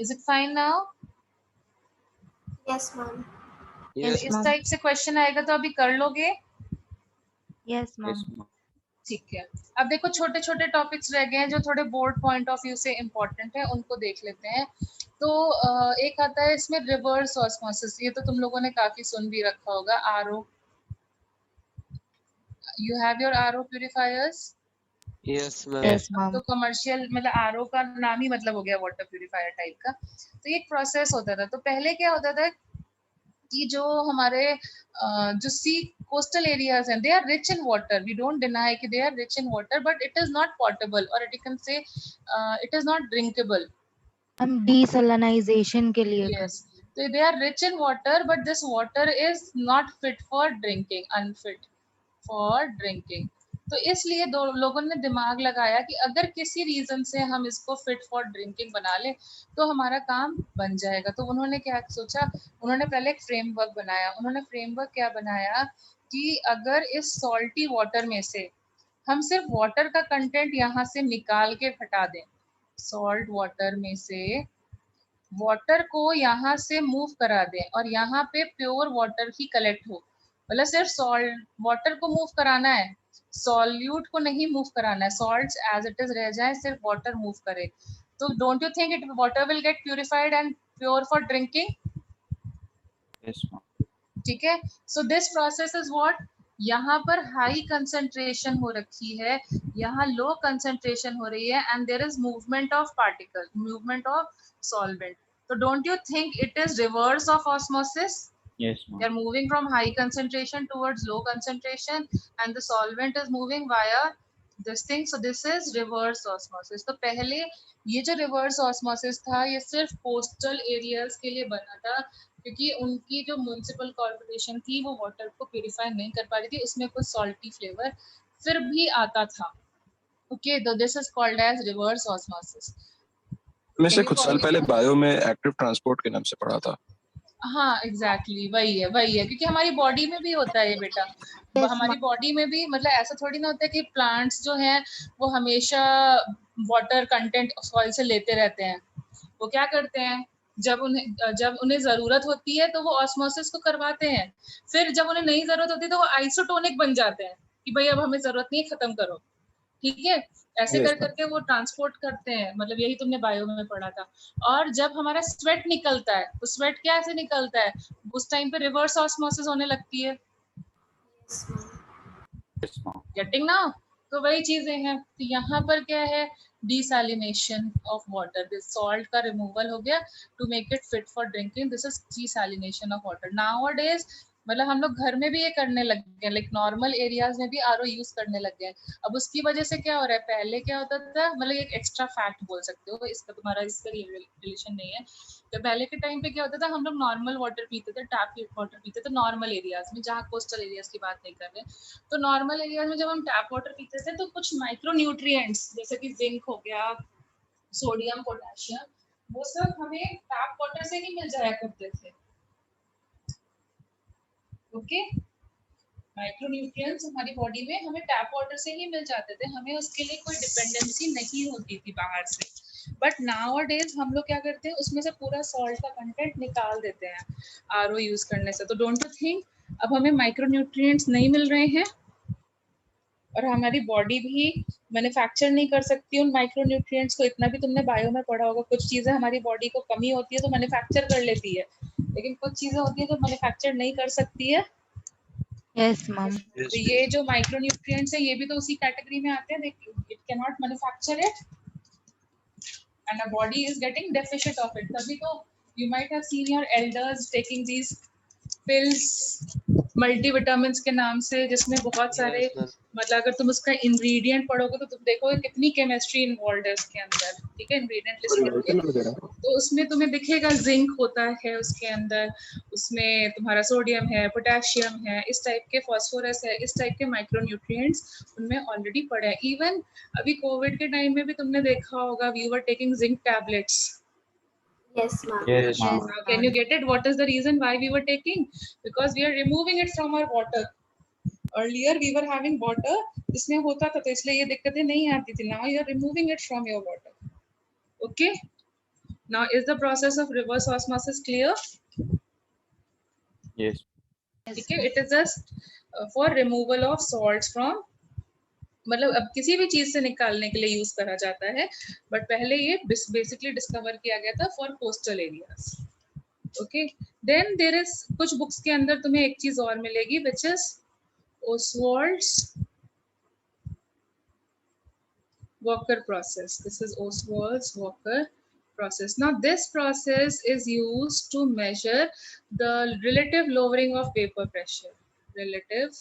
Is it fine now? Yes, ma'am. Yes इस टाइप से क्वेश्चन आएगा तो अभी कर लोगे? Yes, ma'am. Yes, ma'am. ठीक है। अब देखो छोटे छोटे टॉपिक्स रह गए हैं जो थोड़े बोर्ड पॉइंट ऑफ व्यू से इम्पोर्टेंट है, उनको देख लेते हैं। तो एक आता है इसमें रिवर्स ऑस्मोसिस। ये तो तुम लोगों ने काफी सुन भी रखा होगा। RO, you have your RO purifiers? Yes ma'am. Yes, ma'am. तो कमर्शियल मतलब आरओ का नाम ही मतलब हो गया वाटर प्यूरिफायर टाइप का। तो ये एक प्रोसेस होता था। तो पहले क्या होता था कि जो हमारे जो सी कोस्टल एरियाज हैं, they are rich in water. We don't deny कि they are rich in water, but it is not portable और it can say it is not drinkable. हम desalinization के लिए कर. Yes, so they are rich in water, but this water is not fit for drinking, unfit for drinking. तो इसलिए दो लोगों ने दिमाग लगाया कि अगर किसी रीजन से हम इसको फिट फॉर ड्रिंकिंग बना ले तो हमारा काम बन जाएगा। तो उन्होंने क्या सोचा? उन्होंने पहले एक फ्रेमवर्क बनाया। उन्होंने फ्रेमवर्क क्या बनाया कि अगर इस सॉल्टी वाटर में से हम सिर्फ वाटर का कंटेंट यहाँ से निकाल के हटा दें, सॉल्ट वाटर में से वाटर को यहाँ से मूव करा दें और यहाँ पे प्योर वाटर ही कलेक्ट हो, मतलब सिर्फ सॉल्ट वाटर को मूव कराना है, सॉल्यूट को नहीं मूव कराना है। सॉल्ट्स एज इट इज रह जाए, सिर्फ वाटर मूव करे, तो don't you think it water will get purified and pure for drinking? Yes, ma'am. ठीक है। So this process is what? यहाँ पर हाई कंसंट्रेशन हो रखी है, यहाँ लो कंसंट्रेशन हो रही है, and there is movement of particle, movement of solvent. So don't you think it is reverse of osmosis? Yes, ma'am. They are moving from high concentration towards low concentration and the solvent is moving via this thing. So this is reverse osmosis. तो पहले ये जो reverse osmosis था ये सिर्फ coastal areas के लिए बना था, क्योंकि उनकी जो म्युनिसिपल कॉर्पोरेशन थी वो वाटर को प्यूरिफाई नहीं कर पा रही थी, उसमें कुछ सॉल्टी फ्लेवर फिर भी आता था। ओके, तो this is called as reverse osmosis. मैं से कुछ साल पहले बायो में एक्टिव ट्रांसपोर्ट के नाम से पढ़ा था। हाँ एग्जैक्टली वही है, क्योंकि हमारी बॉडी में भी होता है ये बेटा। Yes, हमारी बॉडी में भी, मतलब ऐसा थोड़ी ना होता है कि प्लांट्स जो हैं वो हमेशा वाटर कंटेंट सॉइल से लेते रहते हैं। वो क्या करते हैं, जब उन्हें जरूरत होती है तो वो ऑस्मोसिस को करवाते हैं, फिर जब उन्हें नहीं जरूरत होती तो वो आइसोटोनिक बन जाते हैं। कि भाई अब हमें जरूरत नहीं है, खत्म करो, ठीक है। ऐसे Yes, कर करके वो ट्रांसपोर्ट करते हैं, मतलब यही तुमने बायो में पढ़ा था। और जब हमारा स्वेट निकलता है तो स्वेट कैसे निकलता है, उस टाइम पे रिवर्स ऑस्मोसिस होने लगती है, Yes, ma'am. Yes, ma'am. Getting ना। तो वही चीजें हैं। तो यहाँ पर क्या है, desalination of water, this salt का रिमूवल हो गया to make it fit for drinking, this is desalination of water. Nowadays मतलब हम लोग घर में भी ये करने लग गए, लाइक नॉर्मल एरियाज में भी आरओ यूज करने लग गए। अब उसकी वजह से क्या हो रहा है, पहले क्या होता था, मतलब एक एक्स्ट्रा फैक्ट बोल सकते हो, इसका तुम्हारा इसका रिलेशन नहीं है। तो पहले के टाइम पे क्या होता था, हम लोग नॉर्मल वाटर पीते थे, टैप वाटर पीते थे नॉर्मल एरियाज में, जहाँ कोस्टल एरियाज की बात नहीं कर रहे। तो नॉर्मल एरियाज में जब हम टैप वाटर पीते थे तो कुछ माइक्रो न्यूट्रिएंट्स जैसे कि जिंक हो गया, सोडियम, पोटेशियम, वो सब हमें टैप वाटर से ही मिल जाया करते थे। ओके, माइक्रो न्यूट्रिएंट्स हमारी बॉडी में हमें टैप वाटर से ही मिल जाते थे, हमें उसके लिए कोई डिपेंडेंसी नहीं होती थी बाहर से। बट नाउअडेज हम लोग क्या करते हैं, उसमें से पूरा सॉल्ट का कंटेंट निकाल देते हैं आरओ यूज करने से। तो डोंट यू थिंक अब हमें माइक्रो न्यूट्रिएंट्स नहीं मिल रहे हैं, और हमारी बॉडी भी मैन्युफैक्चर नहीं कर सकती उन माइक्रो न्यूट्रिएंट्स को। इतना भी तुमने बायो में पढ़ा होगा, कुछ चीजें हमारी बॉडी को कमी होती है तो मैन्युफैक्चर कर लेती है, लेकिन कुछ चीजें होती है जो मैन्युफैक्चर नहीं कर सकती है। Yes ma'am. yes, तो ये जो माइक्रो न्यूट्रिएंट्स है ये भी तो उसी कैटेगरी में आते हैं, it can not manufacture it and a body is getting deficient of it. तभी तो you might have seen your elders taking these pills multivitamins के नाम से, जिसमें बहुत सारे Yes, ma'am. मतलब अगर तुम उसका इंग्रेडिएंट पढ़ोगे तो तुम देखोगे कितनी केमिस्ट्री इन्वॉल्व है उसके अंदर, ठीक है। इंग्रेडिएंट लिस्ट पढ़ोगे तो उसमें तुम्हें दिखेगा जिंक होता है उसके अंदर, उसमें तुम्हारा सोडियम है, पोटेशियम है, इस टाइप के फॉस्फोरस है, इस टाइप के माइक्रो न्यूट्रिएंट्स उनमें ऑलरेडी पड़े हैं। इवन अभी कोविड के टाइम में भी तुमने देखा होगा, we were taking zinc tablets. Yes, ma'am. Yes, ma'am. Now, can you get it? What is the reason why we were taking? Because we are removing it from our water. Earlier we were having water, इसमें होता था तो इसलिए ये दिक्कतें नहीं आती थी. Now you are removing it from your water. Okay. Now is the process of reverse osmosis clear? Yes. ठीक है. It is just for removal of salts from, मतलब अब किसी भी चीज से निकालने के लिए यूज करा जाता है, बट पहले ये बेसिकली डिस्कवर किया गया था for coastal areas. Okay, then there is कुछ बुक्स के अंदर तुम्हें एक चीज और मिलेगी which is Oswald's walker process. This is Oswald's walker process. Now this process is used to measure the relative lowering of vapor pressure. Relative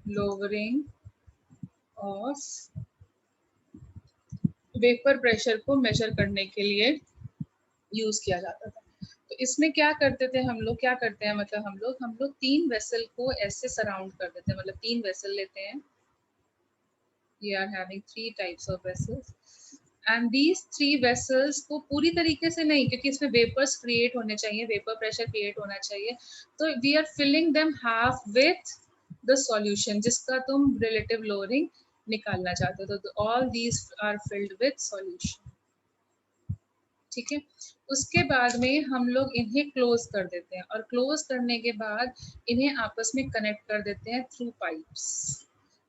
lowering of vapour pressure को major करने के लिए यूज किया जाता था. तो इसमें क्या करते थे हम लोग, क्या करते हैं मतलब हम लोग 3 वेसल को ऐसे सराउंड कर देते हैं, मतलब 3 वेसल लेते हैं. We are having 3 types of vessels and these 3 vessels को पूरी तरीके से नहीं, क्योंकि इसमें वेपर्स क्रिएट होने चाहिए, वेपर प्रेशर क्रिएट होना चाहिए, तो we are filling them half with the solution जिसका तुम relative lowering निकालना चाहते हो. तो all these are filled with solution. ठीक है. उसके बाद में हम लोग इन्हें क्लोज कर देते हैं, और क्लोज करने के बाद इन्हें आपस में कनेक्ट कर देते हैं थ्रू पाइप्स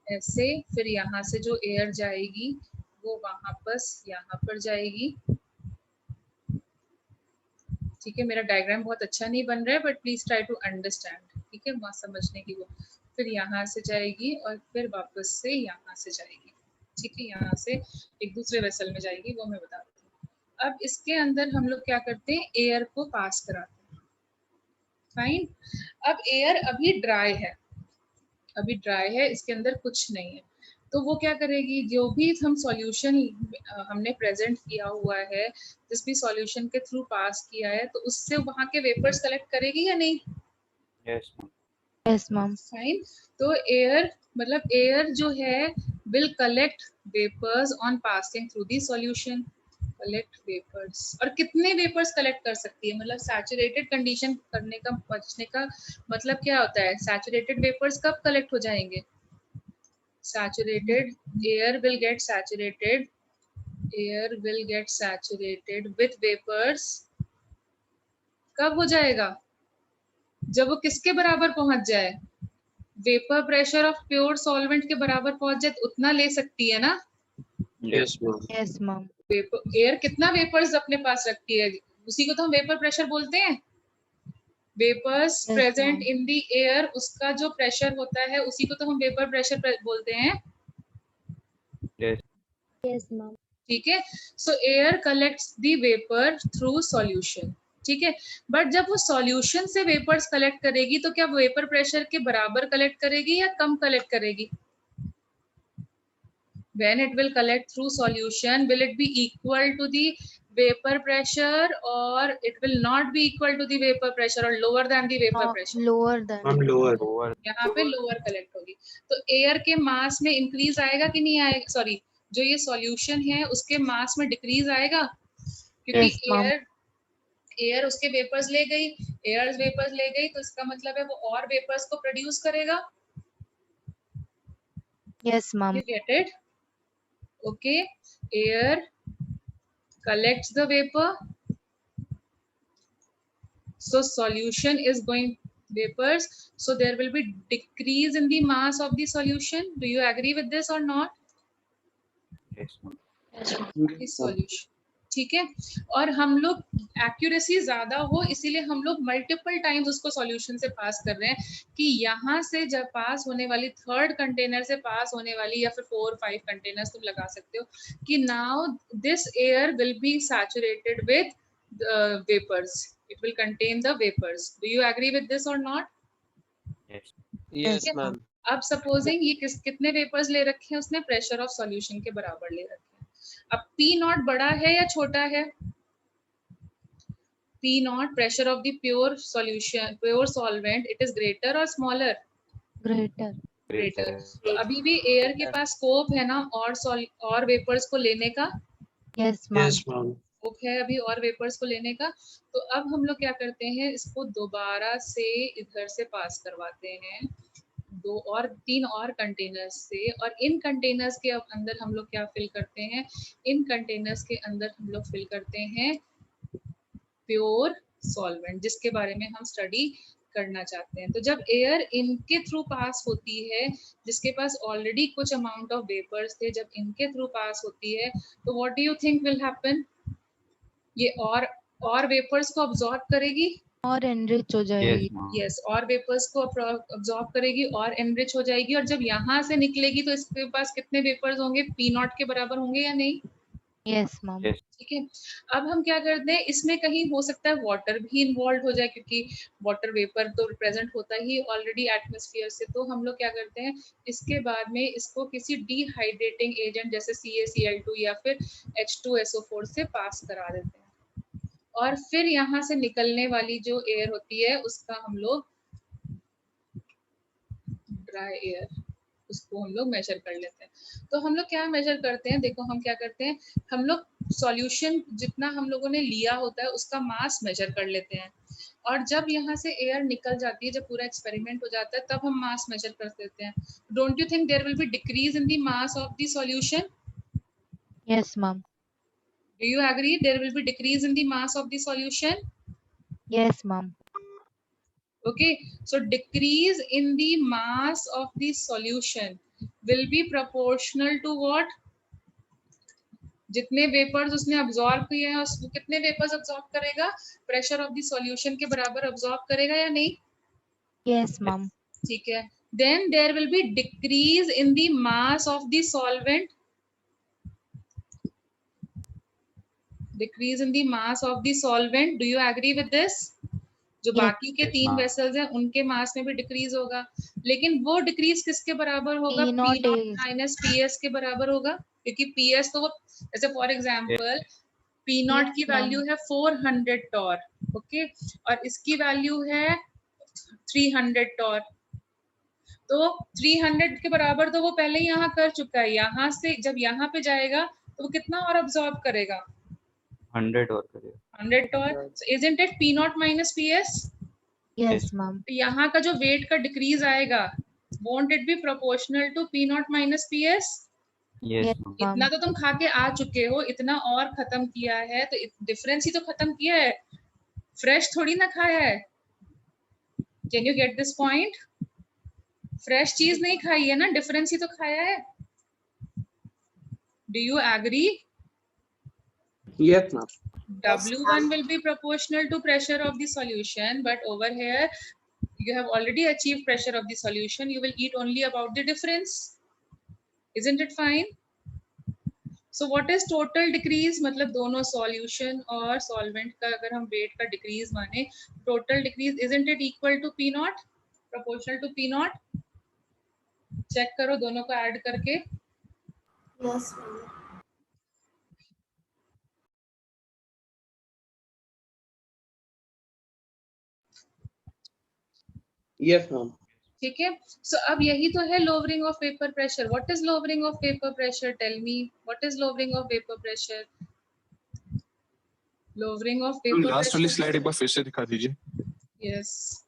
ऐसे. फिर यहाँ से जो एयर जाएगी वो वहां यहाँ पर जाएगी. ठीक है, मेरा डायग्राम बहुत अच्छा नहीं बन रहा है but please try to understand. ठीक है, वहां समझने की वो फिर यहाँ से जाएगी और फिर वापस से यहाँ से जाएगी. ठीक है, यहाँ से एक दूसरे वेसल में जाएगी, वो मैं बता देती हूँ. अब इसके अंदर हम लोग क्या करते हैं, एयर को पास कराते हैं. फाइन. अब एयर अभी ड्राई है, इसके अंदर कुछ नहीं है, तो वो क्या करेगी, जो भी हम सॉल्यूशन हमने प्रेजेंट किया हुआ है, जिस भी सॉल्यूशन के थ्रू पास किया है, तो उससे वहां के वेपर्स कलेक्ट करेगी या नहीं? Yes, ma'am. Yes ma'am. Fine. तो एयर जो है will collect vapours on passing through the solution. Collect vapours, और कितने वेपर्स कलेक्ट कर सकती है, मतलब सैचुरेटेड कंडीशन करने का बचने का मतलब क्या होता है, सैचुरेटेड वेपर्स कब कलेक्ट हो जाएंगे, saturated air will get saturated with vapors. कब हो जाएगा, जब वो किसके बराबर पहुंच जाए, vapour pressure of pure solvent के बराबर पहुंच जाए तो उतना ले सकती है ना। Yes, ma'am. Yes, ma'am. Air कितना वेपर्स अपने पास रखती है, उसी को तो हम वेपर प्रेशर बोलते हैं। Vapours Yes, present ma'am. In the air, उसका जो प्रेशर होता है उसी को तो हम वेपर प्रेशर बोलते हैं। Yes, ma'am. ठीक है, सो air collects the vapour through solution. ठीक है, बट जब वो सॉल्यूशन से वेपर्स कलेक्ट करेगी तो क्या वेपर प्रेशर के बराबर कलेक्ट करेगी या कम कलेक्ट करेगी? When it will collect through solution, will it be equal to the vapor pressure or it will not be equal to the vapor pressure or lower than the vapor No, pressure? lower than. Ma'am lower Lower. यहाँ पे lower collect होगी, तो air के मास में increase आएगा कि नहीं आएगा? सॉरी, जो ये सॉल्यूशन है उसके मास में डिक्रीज आएगा, क्योंकि Yes, ma'am. एयर उसके वेपर्स ले गई, एयर वेपर्स ले गई, तो इसका मतलब है वो और वेपर्स को प्रोड्यूस करेगा। Yes, ma'am. You get it? Okay, air collects the vapor, so solution is going vapors, so there will be decrease in the mass of the solution. Do you agree with this or not? Yes, ma'am. This solution, ठीक है, और हम लोग accuracy ज्यादा हो इसीलिए हम लोग मल्टीपल टाइम्स उसको सॉल्यूशन से पास कर रहे हैं कि यहाँ से जब पास होने वाली थर्ड कंटेनर से पास होने वाली या फिर 4-5 कंटेनर्स तुम लगा सकते हो कि now this air will be saturated with vapours, it will contain the vapours. Do you agree with this और not? Yes. Yes, Yeah. ma'am. अब सपोजिंग ये कितने वेपर्स ले रखे हैं उसने? प्रेशर ऑफ सॉल्यूशन के बराबर ले रखे हैं। अब P नॉट बड़ा है या छोटा है? P not pressure of the pure solution, pure solvent, it is greater और स्मॉलर? Greater. ग्रेटर। तो अभी भी एयर के पास स्कोप है ना और वेपर्स को लेने का? Yes, ma'am. मैम स्कोप है अभी और वेपर्स को लेने का। तो अब हम लोग क्या करते हैं, इसको दोबारा से इधर से पास करवाते हैं 2-3 और कंटेनर्स से, और इन कंटेनर्स के अंदर हम लोग क्या फिल करते हैं? इन कंटेनर्स के अंदर हम लोग फिल करते हैं प्योर सॉल्वेंट, जिसके बारे में हम स्टडी करना चाहते हैं। तो जब एयर इनके थ्रू पास होती है, जिसके पास ऑलरेडी कुछ अमाउंट ऑफ वेपर्स थे, जब इनके थ्रू पास होती है तो what do you think will happen? ये और वेपर्स को अब्सॉर्ब करेगी, और enrich हो Yes, जाएगी। ma'am. यस, और वेपर्स को अब्सॉर्ब करेगी और एनरिच हो जाएगी, और जब यहाँ से निकलेगी तो इसके पास कितने वेपर्स होंगे? P नॉट के बराबर होंगे या नहीं? Yes, ma'am. Yes. ठीक है, अब हम क्या करते हैं, इसमें कहीं हो सकता है वाटर भी इन्वॉल्व हो जाए, क्योंकि वाटर वेपर तो प्रेजेंट होता ही ऑलरेडी एटमॉस्फेयर से। तो हम लोग क्या करते हैं, इसके बाद में इसको किसी डिहाइड्रेटिंग एजेंट जैसे CaCl2 या फिर H2SO4 से पास करा देते हैं, और फिर यहाँ से निकलने वाली जो एयर होती है उसका हम लोग ड्राई एयर, उसको हम लोग मेजर कर लेते हैं। तो हम लोग क्या मेजर करते हैं, देखो हम क्या करते हैं, हम लोग सॉल्यूशन जितना हम लोगों ने लिया होता है उसका मास मेजर कर लेते हैं, और जब यहाँ से एयर निकल जाती है, जब पूरा एक्सपेरिमेंट हो जाता है, तब हम मास मेजर कर देते हैं। Don't you think there will be decrease in the mass of the solution? Yes, ma'am. Do you agree there will be decrease in the mass of the solution? Yes, ma'am. Okay, so decrease in the mass of the solution will be proportional to what? जितने vapours उसने absorb किए हैं, उसको कितने vapours absorb करेगा? Pressure of the solution के बराबर absorb करेगा या नहीं? Yes, ma'am. ठीक है, then there will be decrease in the mass of the solvent, decrease in the mass of the solvent. Do you agree with this? जो Yes. बाकी के Yes, 3 ma'am. वेसल्स हैं उनके मास में भी डिक्रीज होगा, लेकिन वो डिक्रीज किसके बराबर होगा? P naught P not is- minus PS के बराबर होगा, क्योंकि PS तो वो, जैसे for example P not Yes, की ma'am. वैल्यू है 400 टॉर, ओके, और इसकी वैल्यू है 300 टॉर। तो 300 के बराबर तो वो पहले ही यहाँ कर चुका है, यहाँ से जब यहाँ पे जाएगा तो वो कितना और अब्सॉर्ब करेगा? 100 और करिए. 100 torr. Isn't it P naught minus PS? Yes, ma'am. तो यहाँ का जो वेट का डिक्रीज आएगा, won't it be proportional to P naught minus PS? Yes, Yes, ma'am. ma'am. इतना तो तुम खा के आ चुके हो, इतना और खत्म किया है, तो डिफरेंस ही तो खत्म किया है, फ्रेश थोड़ी ना खाया है। Can you get this point? Fresh चीज नहीं खाई है ना, डिफरेंस ही तो खाया है. Do you agree? Yes, ma'am. W1 will be proportional to pressure of the solution, but over here you have already achieved pressure of the solution. You will eat only about the difference. Isn't it fine? So what is total decrease? मतलब दोनों solution और solvent का अगर हम weight का decrease माने, total decrease isn't it equal to P naught? Proportional to P naught? Check करो दोनों को add करके. Yes, ma'am. Yes, ma'am. ठीक है. So अब यही तो है lowering of vapor pressure. What is lowering of vapor pressure? Tell me. What is lowering of vapor pressure? Lowering of vapor last वाली pressure. स्लाइड एक बार फिर से दिखा दीजिए. Yes.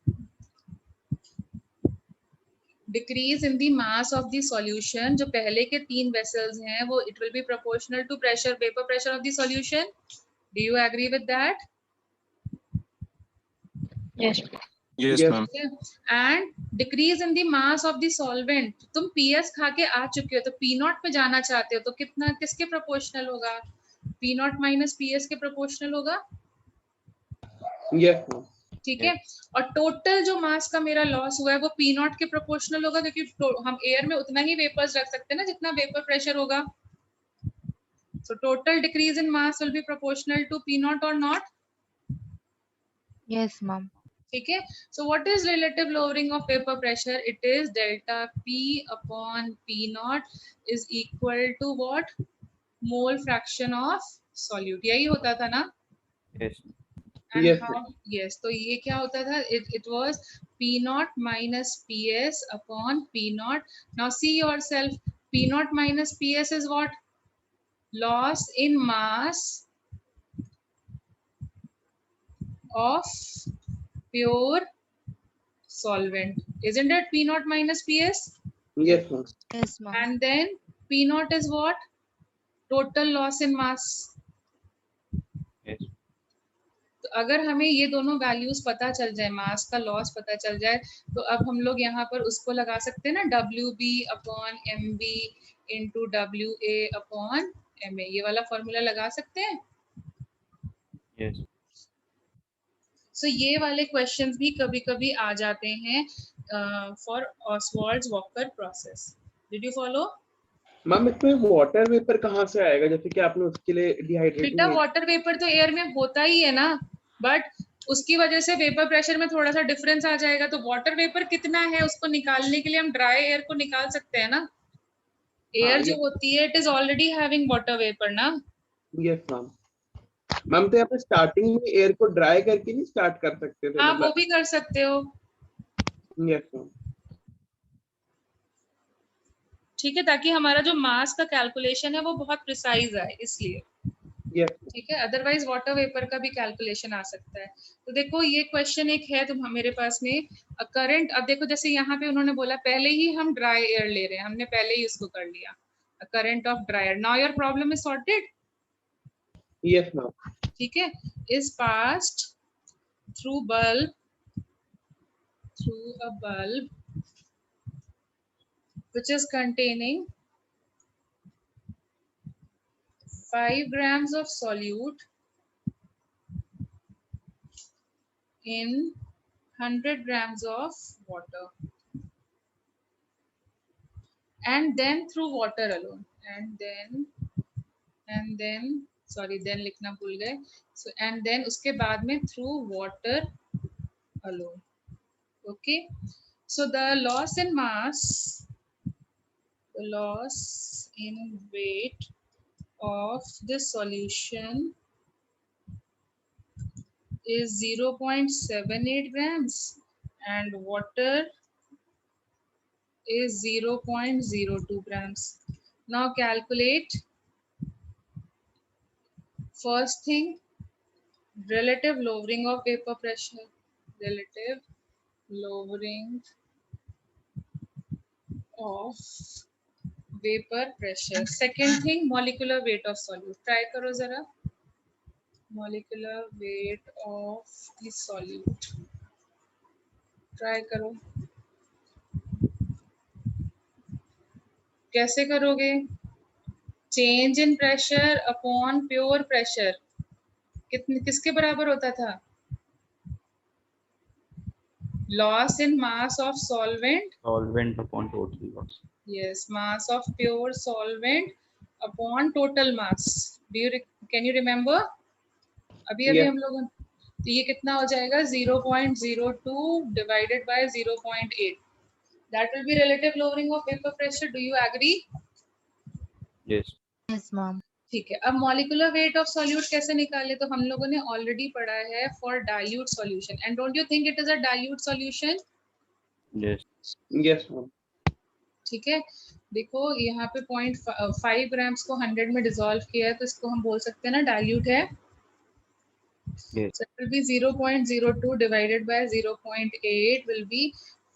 Decrease in the mass of the solution. जो पहले के 3 vessels हैं वो it will be proportional to pressure, vapor pressure of the solution. Do you agree with that? Yes. Yes Yes. Ma'am. And decrease in the mass of the solvent. तुम PS खा के आ चुके हो तो P naught पे जाना चाहते हो तो कितना किसके proportional होगा? P naught minus PS के proportional होगा. Yes, ma'am. ठीक है. और टोटल जो मास का मेरा लॉस हुआ है वो P naught के प्रोपोर्शनल होगा क्योंकि हम एयर में उतना ही वेपर्स रख सकते हैं ना जितना वेपर प्रेशर होगा. So total decrease in mass will be proportional to P naught और नॉट. Yes, ma'am. ठीक है. So what is relative lowering of vapour pressure? It is delta P upon P naught is equal to what? Mole fraction of solute. यही होता था ना. Yes. And Yes, how? Yes. तो ये क्या होता था? It was P naught minus PS upon P naught. Now see yourself. P naught minus PS is what? Loss in mass of pure solvent. Isn't it P naught minus PS? Yes, ma'am. Yes, ma'am. And then P naught is what? Total loss in mass. Yes. तो अगर हमें ये दोनों values पता चल जाए, मास का loss पता चल जाए, तो अब हम लोग यहाँ पर उसको लगा सकते हैं ना, WB upon MB into WA upon MA. ये वाला फॉर्मूला लगा सकते हैं. Yes. सो ये वाले क्वेश्चंस भी कभी कभी आ जाते हैं for Oswald's walker process. Did you follow? Ma'am इसमें वाटर वेपर कहाँ से आएगा? जैसे कि आपने उसके लिए बेटा डिहाइड्रेटिंग. वाटर वेपर तो एयर में होता ही है ना, बट उसकी वजह से वेपर प्रेशर में थोड़ा सा डिफरेंस आ जाएगा. तो वाटर वेपर कितना है उसको निकालने के लिए हम ड्राई एयर को निकाल सकते हैं ना. एयर जो होती है it is already having water vapour ना. Yes ma'am. मैम तो यहाँ पे स्टार्टिंग में एयर को ड्राई करके नहीं स्टार्ट कर सकते थे? हाँ वो भी कर सकते हो. Yes ma'am. ठीक है, ताकि हमारा जो मास का कैलकुलेशन है वो बहुत प्रिसाइज है इसलिए. यस. ठीक है. अदरवाइज वाटर वेपर का भी कैलकुलेशन आ सकता है. तो देखो ये क्वेश्चन एक है तो मेरे पास में करंट. अब देखो जैसे यहाँ पे उन्होंने बोला पहले ही हम ड्राई एयर ले रहे हैं, हमने पहले ही उसको कर लिया. Current of dryer. Now your problem is sorted. Yes ma'am. ठीक है. Is passed through bulb, through a bulb which is containing 5 grams of solute in 100 grams of water, and then through water alone, and then sorry then लिखना भूल गए. So and then उसके बाद में through water alone. Okay. So the loss in mass, the loss in weight of this solution is 0.78 grams and water is 0.02 grams. Now calculate. First thing, relative lowering of vapor pressure. Relative lowering of vapor pressure. Second thing, molecular weight of solute. Try करो जरा. Molecular weight of the solute. Try करो. कैसे करोगे? Change in pressure upon pure pressure किसके बराबर होता था? Loss in mass of solvent, Solvent upon total loss. yes, mass of pure solvent upon total mass. Can you remember? अभी Yes. हम लोग, तो ये कितना हो जाएगा? 0.02 divided by 0.8. That will be relative lowering of vapor pressure. Do you agree? Yes. Yes, ma'am. ठीक है. अब molecular weight of solute कैसे निकाले? तो हम लोगों ने already पढ़ा है for dilute solution. And don't you think it is a dilute solution? Yes. Yes, ma'am. ठीक है. देखो यहाँ पे 0.5 ग्राम्स को 100 में डिसॉल्व किया है, तो इसको हम बोल सकते हैं ना डाइल्यूट है. Yes. So it will be 0.02 divided by 0.8 will be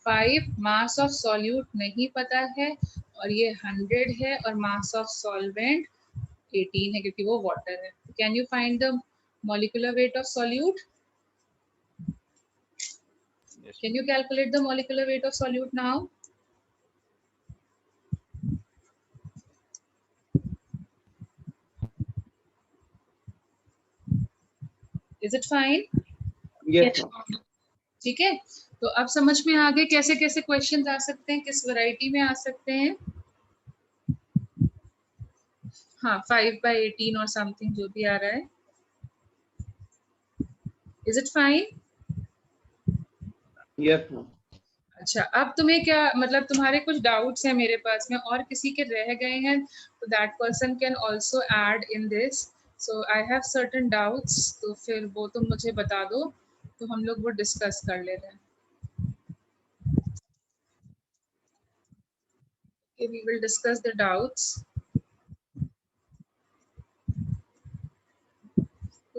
5. Mass of solute नहीं पता है और ये 100 है और mass of solvent 18 है क्योंकि वो water है. Can you find the molecular weight of solute? Yes. Can you calculate the molecular weight of solute now? Is it fine? Yes, ma'am. ठीक है. तो अब समझ में आ गए कैसे कैसे क्वेश्चन आ सकते हैं, किस वैरायटी में आ सकते हैं. हाँ, 5/18 और समथिंग जो भी आ रहा है. Is it fine? Yes, ma'am. अच्छा, अब तुम्हें क्या मतलब तुम्हारे कुछ डाउट्स हैं मेरे पास में और किसी के रह गए हैं तो that person can also add in this. So I have certain doubts, तो फिर वो तुम मुझे बता दो तो हम लोग वो डिस्कस कर ले रहे हैं. We will discuss the doubts.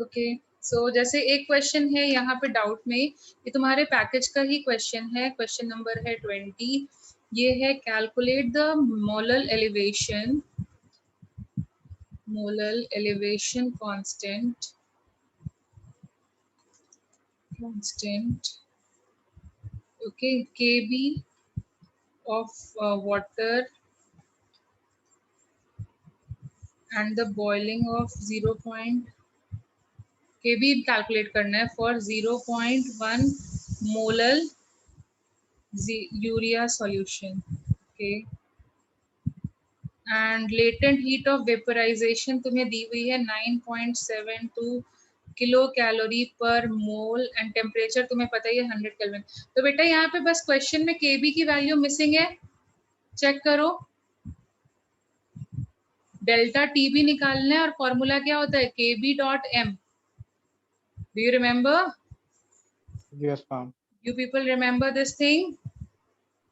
Okay. So जैसे एक क्वेश्चन है यहाँ पे डाउट में, ये तुम्हारे पैकेज का ही क्वेश्चन है. क्वेश्चन नंबर है 20. ये है calculate the molal elevation constant okay, kb of water and the boiling of 0. kb calculate करना है for 0.1 molal urea solution. Okay. And latent heat of vaporisation तुम्हें दी हुई है 9.72 किलो कैलोरी पर मोल एंड टेम्परेचर तुम्हें पता ही है 100 केल्विन. तो बेटा यहाँ पे बस क्वेश्चन में kb की वैल्यू मिसिंग है, चेक करो. डेल्टा टीबी निकालना है और फॉर्मूला क्या होता है? kb.m. Do you remember? Yes, ma'am. You people remember this thing?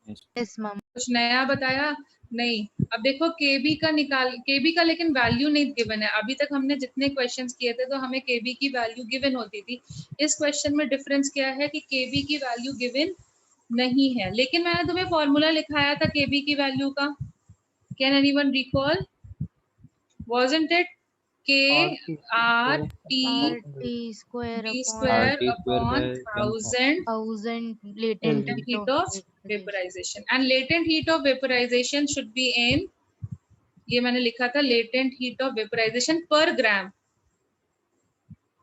Yes. Yes, ma'am. कुछ नया बताया नहीं. अब देखो kb का लेकिन वैल्यू नहीं गिवन है. अभी तक हमने जितने क्वेश्चंस किए थे तो हमें kb की वैल्यू गिवन होती थी. इस क्वेश्चन में डिफरेंस क्या है कि kb की वैल्यू गिवन नहीं है, लेकिन मैंने तुम्हें फॉर्मूला लिखाया था kb की वैल्यू का. Can anyone recall? Wasn't it k r t RT square b upon square RT square upon by 1000 1000 latent latent heat heat of of vaporization. And latent heat of vaporization should be in, ये मैंने लिखा था latent heat of vaporization per gram.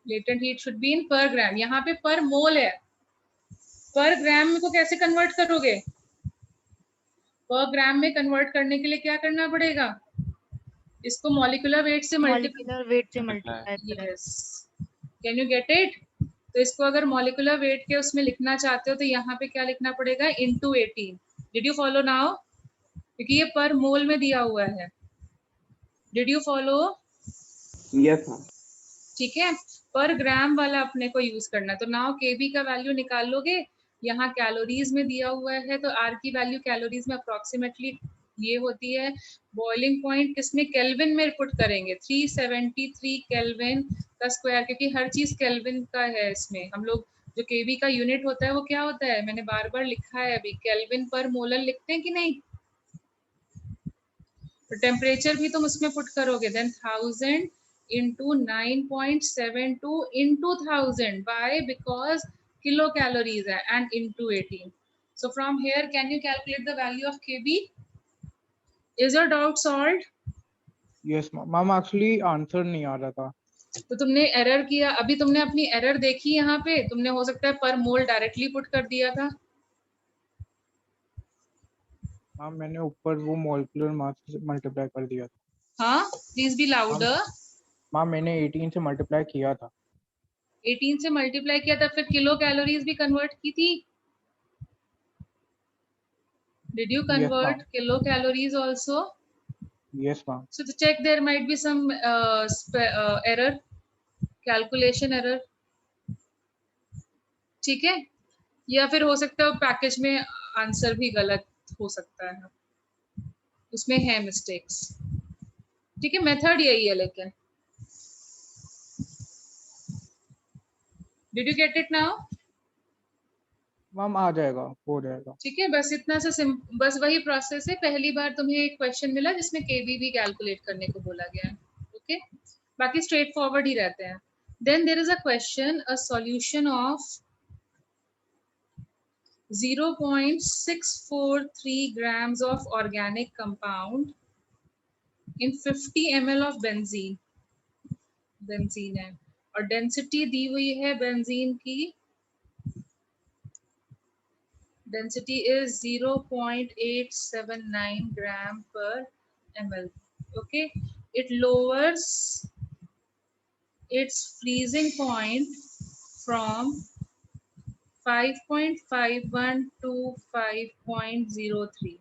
Latent heat should be in per gram. यहाँ पे per mole है. Per gram में को कैसे कन्वर्ट करोगे? Per gram में कन्वर्ट करने के लिए क्या करना पड़ेगा? इसको मॉलिक्यूलर वेट से molecular weight से multiply करें. Yes. Can you get it? तो इसको अगर मॉलिक्यूलर वेट के उसमें लिखना चाहते हो तो यहाँ पे क्या लिखना पड़ेगा? into 18. Did you follow now? क्योंकि ये पर मोल में दिया हुआ है. Did you follow? Yes, ma'am. ठीक है. पर ग्राम वाला अपने को यूज करना. तो नाउ kb का वैल्यू निकाल लोगे. यहाँ कैलोरीज में दिया हुआ है तो r की वैल्यू कैलोरीज में अप्रोक्सीमेटली ये होती है. बॉइलिंग पॉइंट किसमें? केल्विन में पुट करेंगे. 373 केल्विन का स्क्वायर, क्योंकि हर चीज केल्विन का है. इसमें हम लोग जो केबी का यूनिट होता है वो क्या होता है? मैंने बार बार लिखा है अभी. केल्विन पर मोलर लिखते हैं कि नहीं? तो टेम्परेचर भी तुम उसमें पुट करोगे. Then 1000 into 9.72 into 1000. Why? Because kilocalories है and into 18. So from here can you calculate the value of kb? Is your doubt solved? Yes, ma'am. Actually, answer नहीं आ रहा था. तो तुमने एरर किया, अभी तुमने अपनी एरर देखी यहाँ पे, तुमने हो सकता है पर मोल डायरेक्टली पुट कर दिया था. मैम मैंने ऊपर वो मॉलिक्यूलर मास से मल्टीप्लाई कर दिया था. हाँ, प्लीज बी लाउडर. मैम मैंने 18 से मल्टीप्लाई किया था. 18 से मल्टीप्लाई किया था, फिर किलो कैलोरीज भी कन्वर्ट की थी. Did you convert ma'am. kilo calories also? Yes, ma'am. So to check, there might be some error, calculation error. ठीक है, या फिर हो सकता है पैकेज में आंसर भी गलत हो सकता है, उसमें है मिस्टेक्स. ठीक है, मेथड यही है लेकिन. Did you get it now? Ma'am आ जाएगा, हो जाएगा. ठीक है, बस इतना सा बस वही प्रोसेस है. पहली बार तुम्हें एक क्वेश्चन मिला जिसमें केबी भी कैलकुलेट करने को बोला गया है. ओके, बाकी स्ट्रेट फॉरवर्ड ही रहते हैं. Then there is a question, a solution of 0.643 grams of organic compound in 50 ml of benzene. Benzene है और डेंसिटी दी हुई है बेंजीन की, density is 0.879 gram per ml. Okay, it lowers its freezing point from 5.51 to 5.03.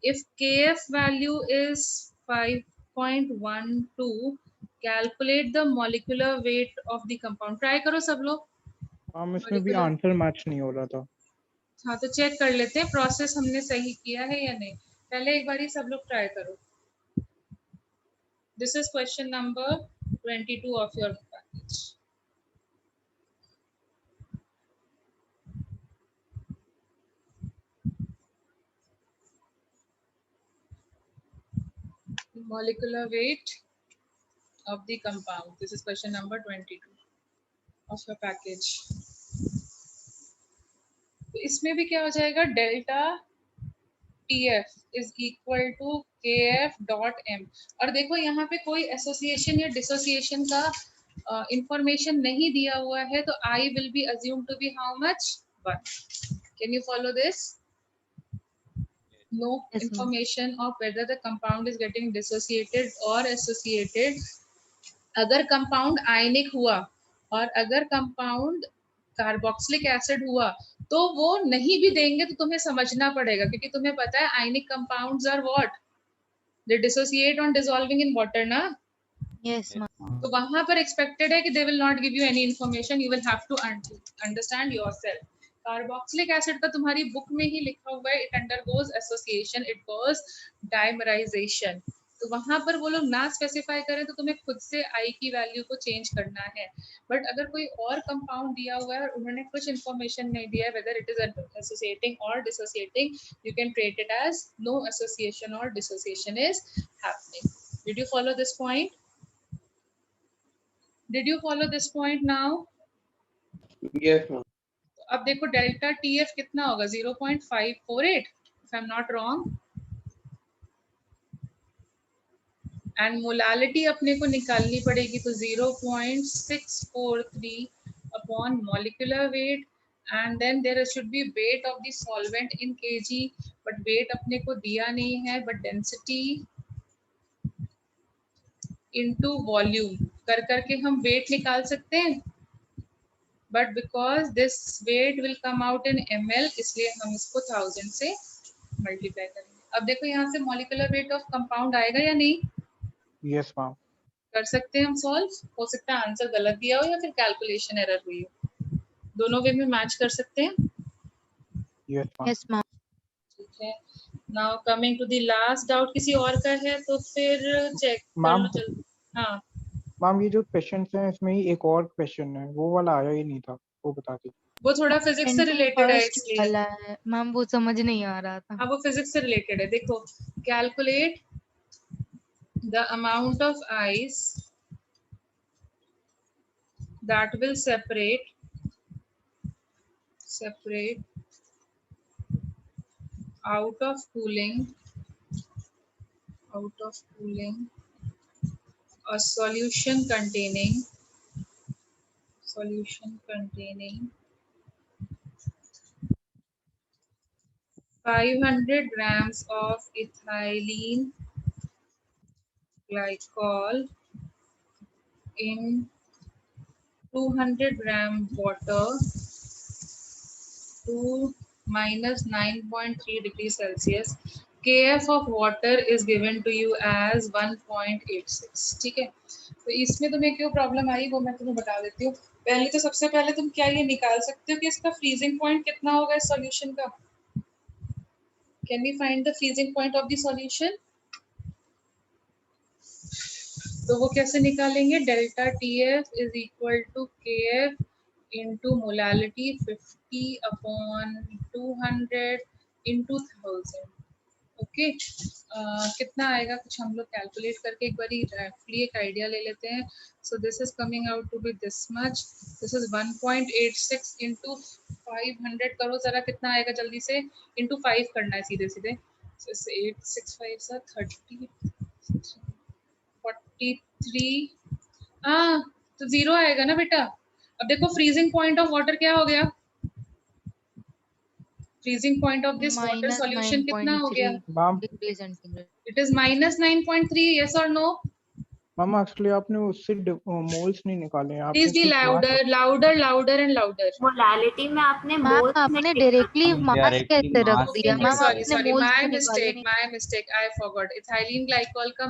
If Kf value is 5.12, calculate the molecular weight of the compound. Try करो सब लोग. Ma'am इसमें भी आंसर मैच नहीं हो रहा था. हाँ, तो चेक कर लेते हैं प्रोसेस हमने सही किया है या नहीं. पहले एक बार सब लोग ट्राई करो. This is question number 22 of your package. Molecular weight of the compound. This is question number 22 of your package. तो इसमें भी क्या हो जाएगा, delta TF is equal to KF dot M. और देखो यहाँ पे कोई एसोसिएशन या डिसोसिएशन का इंफॉर्मेशन नहीं दिया हुआ है, तो I will be assumed to be how much? 1. Can you follow this? No Yes, ma'am. information of whether the compound is getting dissociated or associated. अगर कंपाउंड आयनिक हुआ और अगर कंपाउंड कार्बोक्सिलिक एसिड हुआ तो वो नहीं भी देंगे, तो तुम्हें समझना पड़ेगा, क्योंकि तुम्हें पता है ionic compounds are what, they dissociate on dissolving in water ना. Yes, ma'am. तो वहां पर एक्सपेक्टेड है कि they will not give you any information, you will have to understand yourself. Carboxylic acid का तुम्हारी बुक में ही लिखा हुआ है, it undergoes association, it goes dimerisation. तो वहां पर वो लोग ना स्पेसिफाई करें तो तुम्हें खुद से आई की वैल्यू को चेंज करना है. बट अगर कोई और कंपाउंड दिया हुआ है और उन्होंने कुछ इंफॉर्मेशन नहीं दिया है वेदर इट इज एसोसिएटिंग और dissociating, you can treat it as no association और dissociation is happening. Did you follow this point? Did you follow this point now? Yes, ma'am. अब देखो डेल्टा TF कितना होगा, 0.548 if I'm not wrong. And molality अपने को निकालनी पड़ेगी, तो 0.643 upon molecular weight, and then there should be weight of the solvent in kg, but weight अपने को दिया नहीं है, बट डेंसिटी इनटू वॉल्यूम कर करके हम वेट निकाल सकते हैं, but because this weight will come out in ml, इसलिए हम इसको 1000 से मल्टीप्लाई करेंगे. अब देखो यहाँ से मॉलिक्यूलर वेट ऑफ कंपाउंड आएगा या नहीं? Yes ma'am. कर सकते हैं हम सॉल्व. हो सकता है आंसर गलत दिया हो या फिर कैलकुलेशन एरर हुई हो, दोनों वे में मैच कर सकते हैं. Yes ma'am. Yes, ma'am. ठीक है, now coming to the last doubt. किसी और का है तो फिर चेक कर मैम. लो जल्दी. हाँ मैम ये जो क्वेश्चन है इसमें ही एक और क्वेश्चन है, वो वाला आया ही नहीं था, वो बता दीजिए. वो थोड़ा फिजिक्स से रिलेटेड है 21st इसलिए. वाला है मैम, वो समझ नहीं आ रहा था. हाँ, वो फिजिक्स से रिलेटेड है. देखो, calculate the amount of ice that will separate out of cooling out of cooling a solution containing 500 grams of ethylene glycol in 200 gram water to minus 9.3 degrees Celsius. Kf of water is given to you as 1.86. ठीक है, तो इसमें तुम्हें क्यों problem आई वो मैं तुम्हें बता देती हूँ। पहले तो सबसे पहले तुम क्या ये निकाल सकते हो कि इसका फ्रीजिंग पॉइंट कितना होगा इस सॉल्यूशन का? Can we find the freezing point of the solution? तो वो कैसे निकालेंगे? Delta TF is equal to KF into molality 50/200 into 1000. Okay, कितना आएगा कुछ हम लोग कैलकुलेट करके एक बारी रफली एक आइडिया ले लेते हैं। So this is coming out to be this much, this is 1.86 into 500 करो जरा, कितना आएगा जल्दी से, into 5 करना है सीधे सीधे। so 865 सा 30 43, हाँ तो 0 आएगा ना बेटा। अब देखो फ्रीजिंग पॉइंट ऑफ वाटर क्या हो गया? Freezing point of this water solution कितना हो गया? Ma'am degree centigrade. It is -9.3, yes और नो? मैम एक्चुअली आपने उससे मोल्स नहीं निकाले हैं, please be louder louder louder and louder. Molality में आपने मैम मोल्स आपने डायरेक्टली मास Directly कैसे रख mass दिया? नहीं मैम निकाला। आपने सॉरी मोल्स माय तो निकाले नहीं। Mistake I forgot. Ethylene glycol का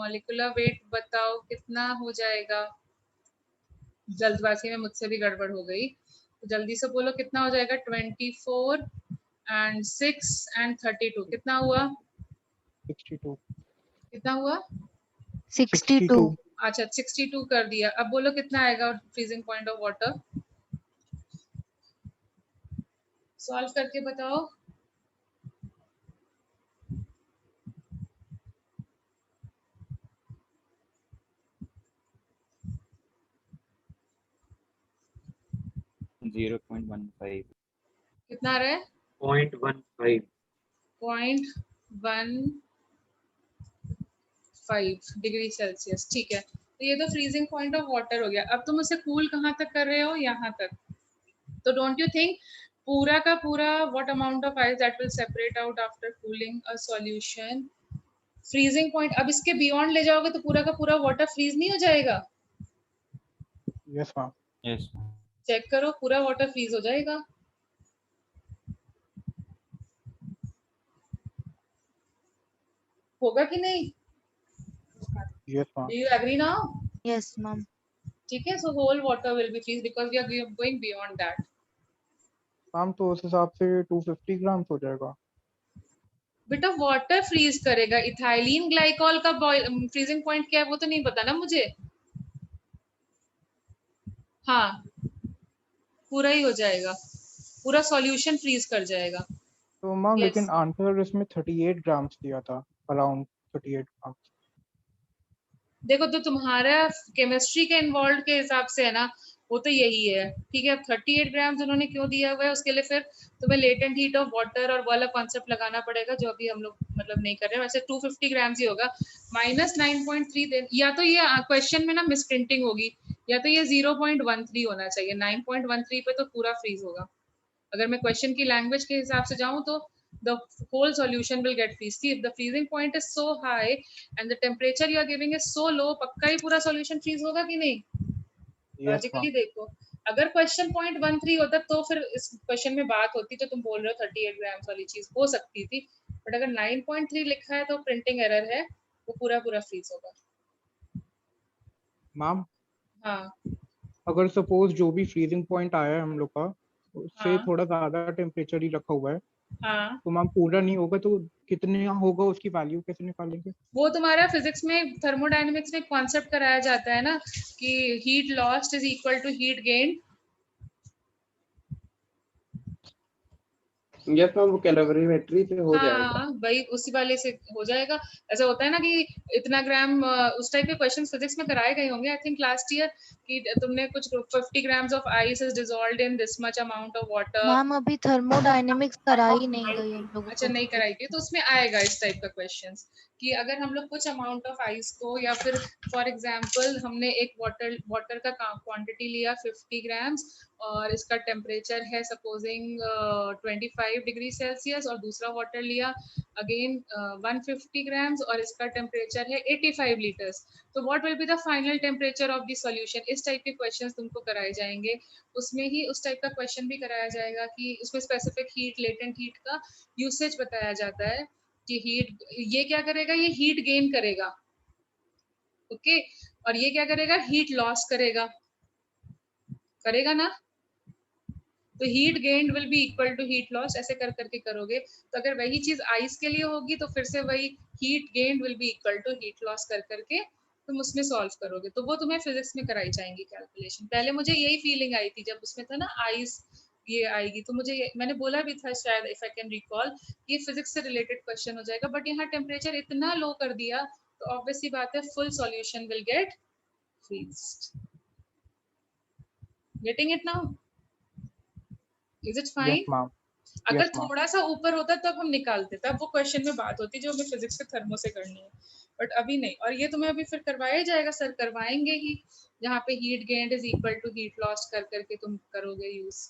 मॉलिक्यूलर वेट बताओ कितना हो जाएगा? जल्दबाजी में मुझसे भी गड़बड़ हो गई, तो जल्दी से बोलो कितना हो जाएगा? 24 and 6 and 32 कितना हुआ? 62 कितना हुआ? 62। अच्छा 62 कर दिया। अब बोलो कितना आएगा freezing point of water? Solve करके बताओ। जीरो 0.15 कितना आ रहा है? 0.15 0.15 डिग्री सेल्सियस। ठीक है, तो ये तो फ्रीजिंग पॉइंट ऑफ वाटर हो गया। अब तुम उसे कूल कहाँ तक कर रहे हो? यहाँ तक। तो डोंट यू थिंक पूरा का पूरा what amount of ice that will separate out after cooling a solution, freezing point, अब इसके बियॉन्ड ले जाओगे तो पूरा का पूरा वाटर फ्रीज नहीं हो जाएगा? Yes ma'am. yes चेक करो, पूरा वाटर फ्रीज हो जाएगा। होगा कि नहीं? Yes ma'am. Do you agree now? Yes ma'am. ठीक है, so whole water will be freeze because we are going beyond that. Ma'am तो उस हिसाब से 250 ग्राम हो जाएगा। बेटा वाटर फ्रीज करेगा, इथाइलिन ग्लाइकॉल का फ्रीजिंग पॉइंट क्या है वो तो नहीं पता ना मुझे। हाँ पूरा ही हो जाएगा, पूरा सॉल्यूशन फ्रीज कर जाएगा। तो मैम Yes. लेकिन आंसर इसमें 38 ग्राम्स दिया था, अराउंड 38 ग्राम्स। देखो तो तुम्हारा केमिस्ट्री के इन्वॉल्व के हिसाब से है ना, वो तो यही है। ठीक है, 38 ग्राम उन्होंने क्यों दिया हुआ है उसके लिए फिर तुम्हें लेटेंट हीट ऑफ वाटर और वाला कॉन्सेप्ट लगाना पड़ेगा जो अभी हम लोग मतलब नहीं कर रहे हैं। वैसे 250 ग्राम ही होगा। -9.3 या तो ये क्वेश्चन में ना मिसप्रिंटिंग होगी, या तो ये 0.13 होना चाहिए। 9.13 पे तो पूरा फ्रीज होगा। अगर मैं क्वेश्चन की लैंग्वेज के हिसाब से जाऊं तो the whole solution will get freeze. See, if the freezing point is so high and the temperature you are giving is so low, पक्का ही पूरा solution freeze होगा कि नहीं? लॉजिकली देखो, अगर क्वेश्चन 0.13 होता तो फिर इस क्वेश्चन में बात होती जो तुम बोल रहे हो 38 ग्राम वाली चीज हो सकती थी, बट अगर 9.3 लिखा है तो प्रिंटिंग एरर है, वो पूरा पूरा फ्रीज होगा। मैम हाँ अगर सपोज जो भी फ्रीजिंग पॉइंट आया है हम लोग का उससे हाँ थोड़ा ज्यादा टेम्परेचर ही रखा हुआ है, हाँ, तो मैम पूरा नहीं होगा तो कितने होगा, उसकी वैल्यू कैसे निकालेंगे? वो तुम्हारा फिजिक्स में थर्मोडायनेमिक्स में कॉन्सेप्ट कराया जाता है ना कि heat lost is equal to heat gain. Yes ma'am, वो कैलोरीमेट्री से हो जाएगा। हाँ भाई उसी वाले से हो जाएगा। ऐसा होता है ना कि इतना ग्राम, उस टाइप के क्वेश्चन फिजिक्स में कराए गए होंगे आई थिंक लास्ट ईयर, कि तुमने कुछ 50 grams of ice is dissolved in this much amount of water. Ma'am अभी थर्मोडायनेमिक्स कराई नहीं गई हम लोगों अच्छा को। नहीं कराई गई, तो उसमें आएगा इस टाइप का क्वेश्चंस कि अगर हम लोग कुछ अमाउंट ऑफ आइस को या फिर फॉर एग्जांपल हमने एक वाटर का क्वांटिटी लिया 50 ग्राम्स और इसका टेम्परेचर है सपोजिंग 25 डिग्री सेल्सियस और दूसरा वाटर लिया अगेन 150 ग्राम्स और इसका टेम्परेचर है 85 लीटर्स, तो what will be the final temperature of the solution. इस टाइप के क्वेश्चंस तुमको कराए जाएंगे। उसमें ही उस टाइप का क्वेश्चन भी कराया जाएगा कि उसमें स्पेसिफिक हीट लेटेंट हीट का यूसेज बताया जाता है कि हीट ये क्या करेगा, ये हीट गेन करेगा, ओके, और ये क्या करेगा, हीट लॉस करेगा, करेगा ना। तो heat gain will be equal to heat loss, ऐसे कर करके करोगे। तो अगर वही चीज आइस के लिए होगी तो फिर से वही heat gain will be equal to heat loss कर करके तुम उसमें सॉल्व करोगे। तो वो तुम्हें फिजिक्स में कराई जाएंगी कैलकुलेशन। पहले मुझे यही फीलिंग आई थी जब उसमें था ना आइस ये आएगी, तो मुझे मैंने बोला भी था शायद इफ आई कैन रिकॉल ये फिजिक्स से रिलेटेड क्वेश्चन हो जाएगा, बट यहाँ टेम्परेचर इतना लो कर दिया तो ऑब्वियस सी बात है full solution will get freezed. Getting it now? Is it Yes, fine? ma'am. अगर Yes, ma'am. थोड़ा सा ऊपर होता तब हम निकालते, तब वो क्वेश्चन में बात होती जो हमें फिजिक्स के थर्मो से करनी है, बट अभी नहीं। और ये तुम्हें अभी फिर करवाया जाएगा, सर करवाएंगे ही, जहाँ पे heat gain is equal to heat loss कर करके तुम करोगे use.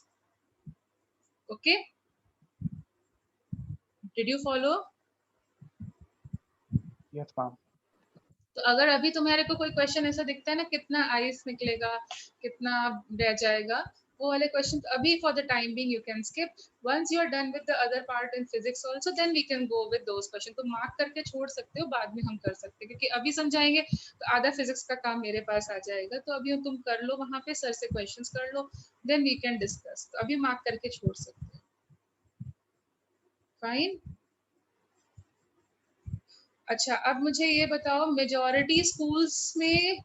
Okay, did you follow? Yes, ma'am. तो अगर अभी तुम्हारे को कोई क्वेश्चन ऐसा दिखता है ना कितना आइस निकलेगा कितना रह जाएगा, वो वाले क्वेश्चन अभी for the time being you can skip. Once you are done with the other part in physics also then we can go with those question. तो मार्क करके छोड़ सकते हो, बाद में हम कर सकते हैं, क्योंकि अभी समझाएंगे तो आधा फिजिक्स का काम मेरे पास आ जाएगा। तो अभी तुम कर लो वहां पे सर से क्वेश्चंस कर लो, देन वी कैन डिस्कस। तो अभी मार्क करके छोड़ सकते हो। फाइन। अच्छा, अब मुझे ये बताओ मेजॉरिटी स्कूल्स में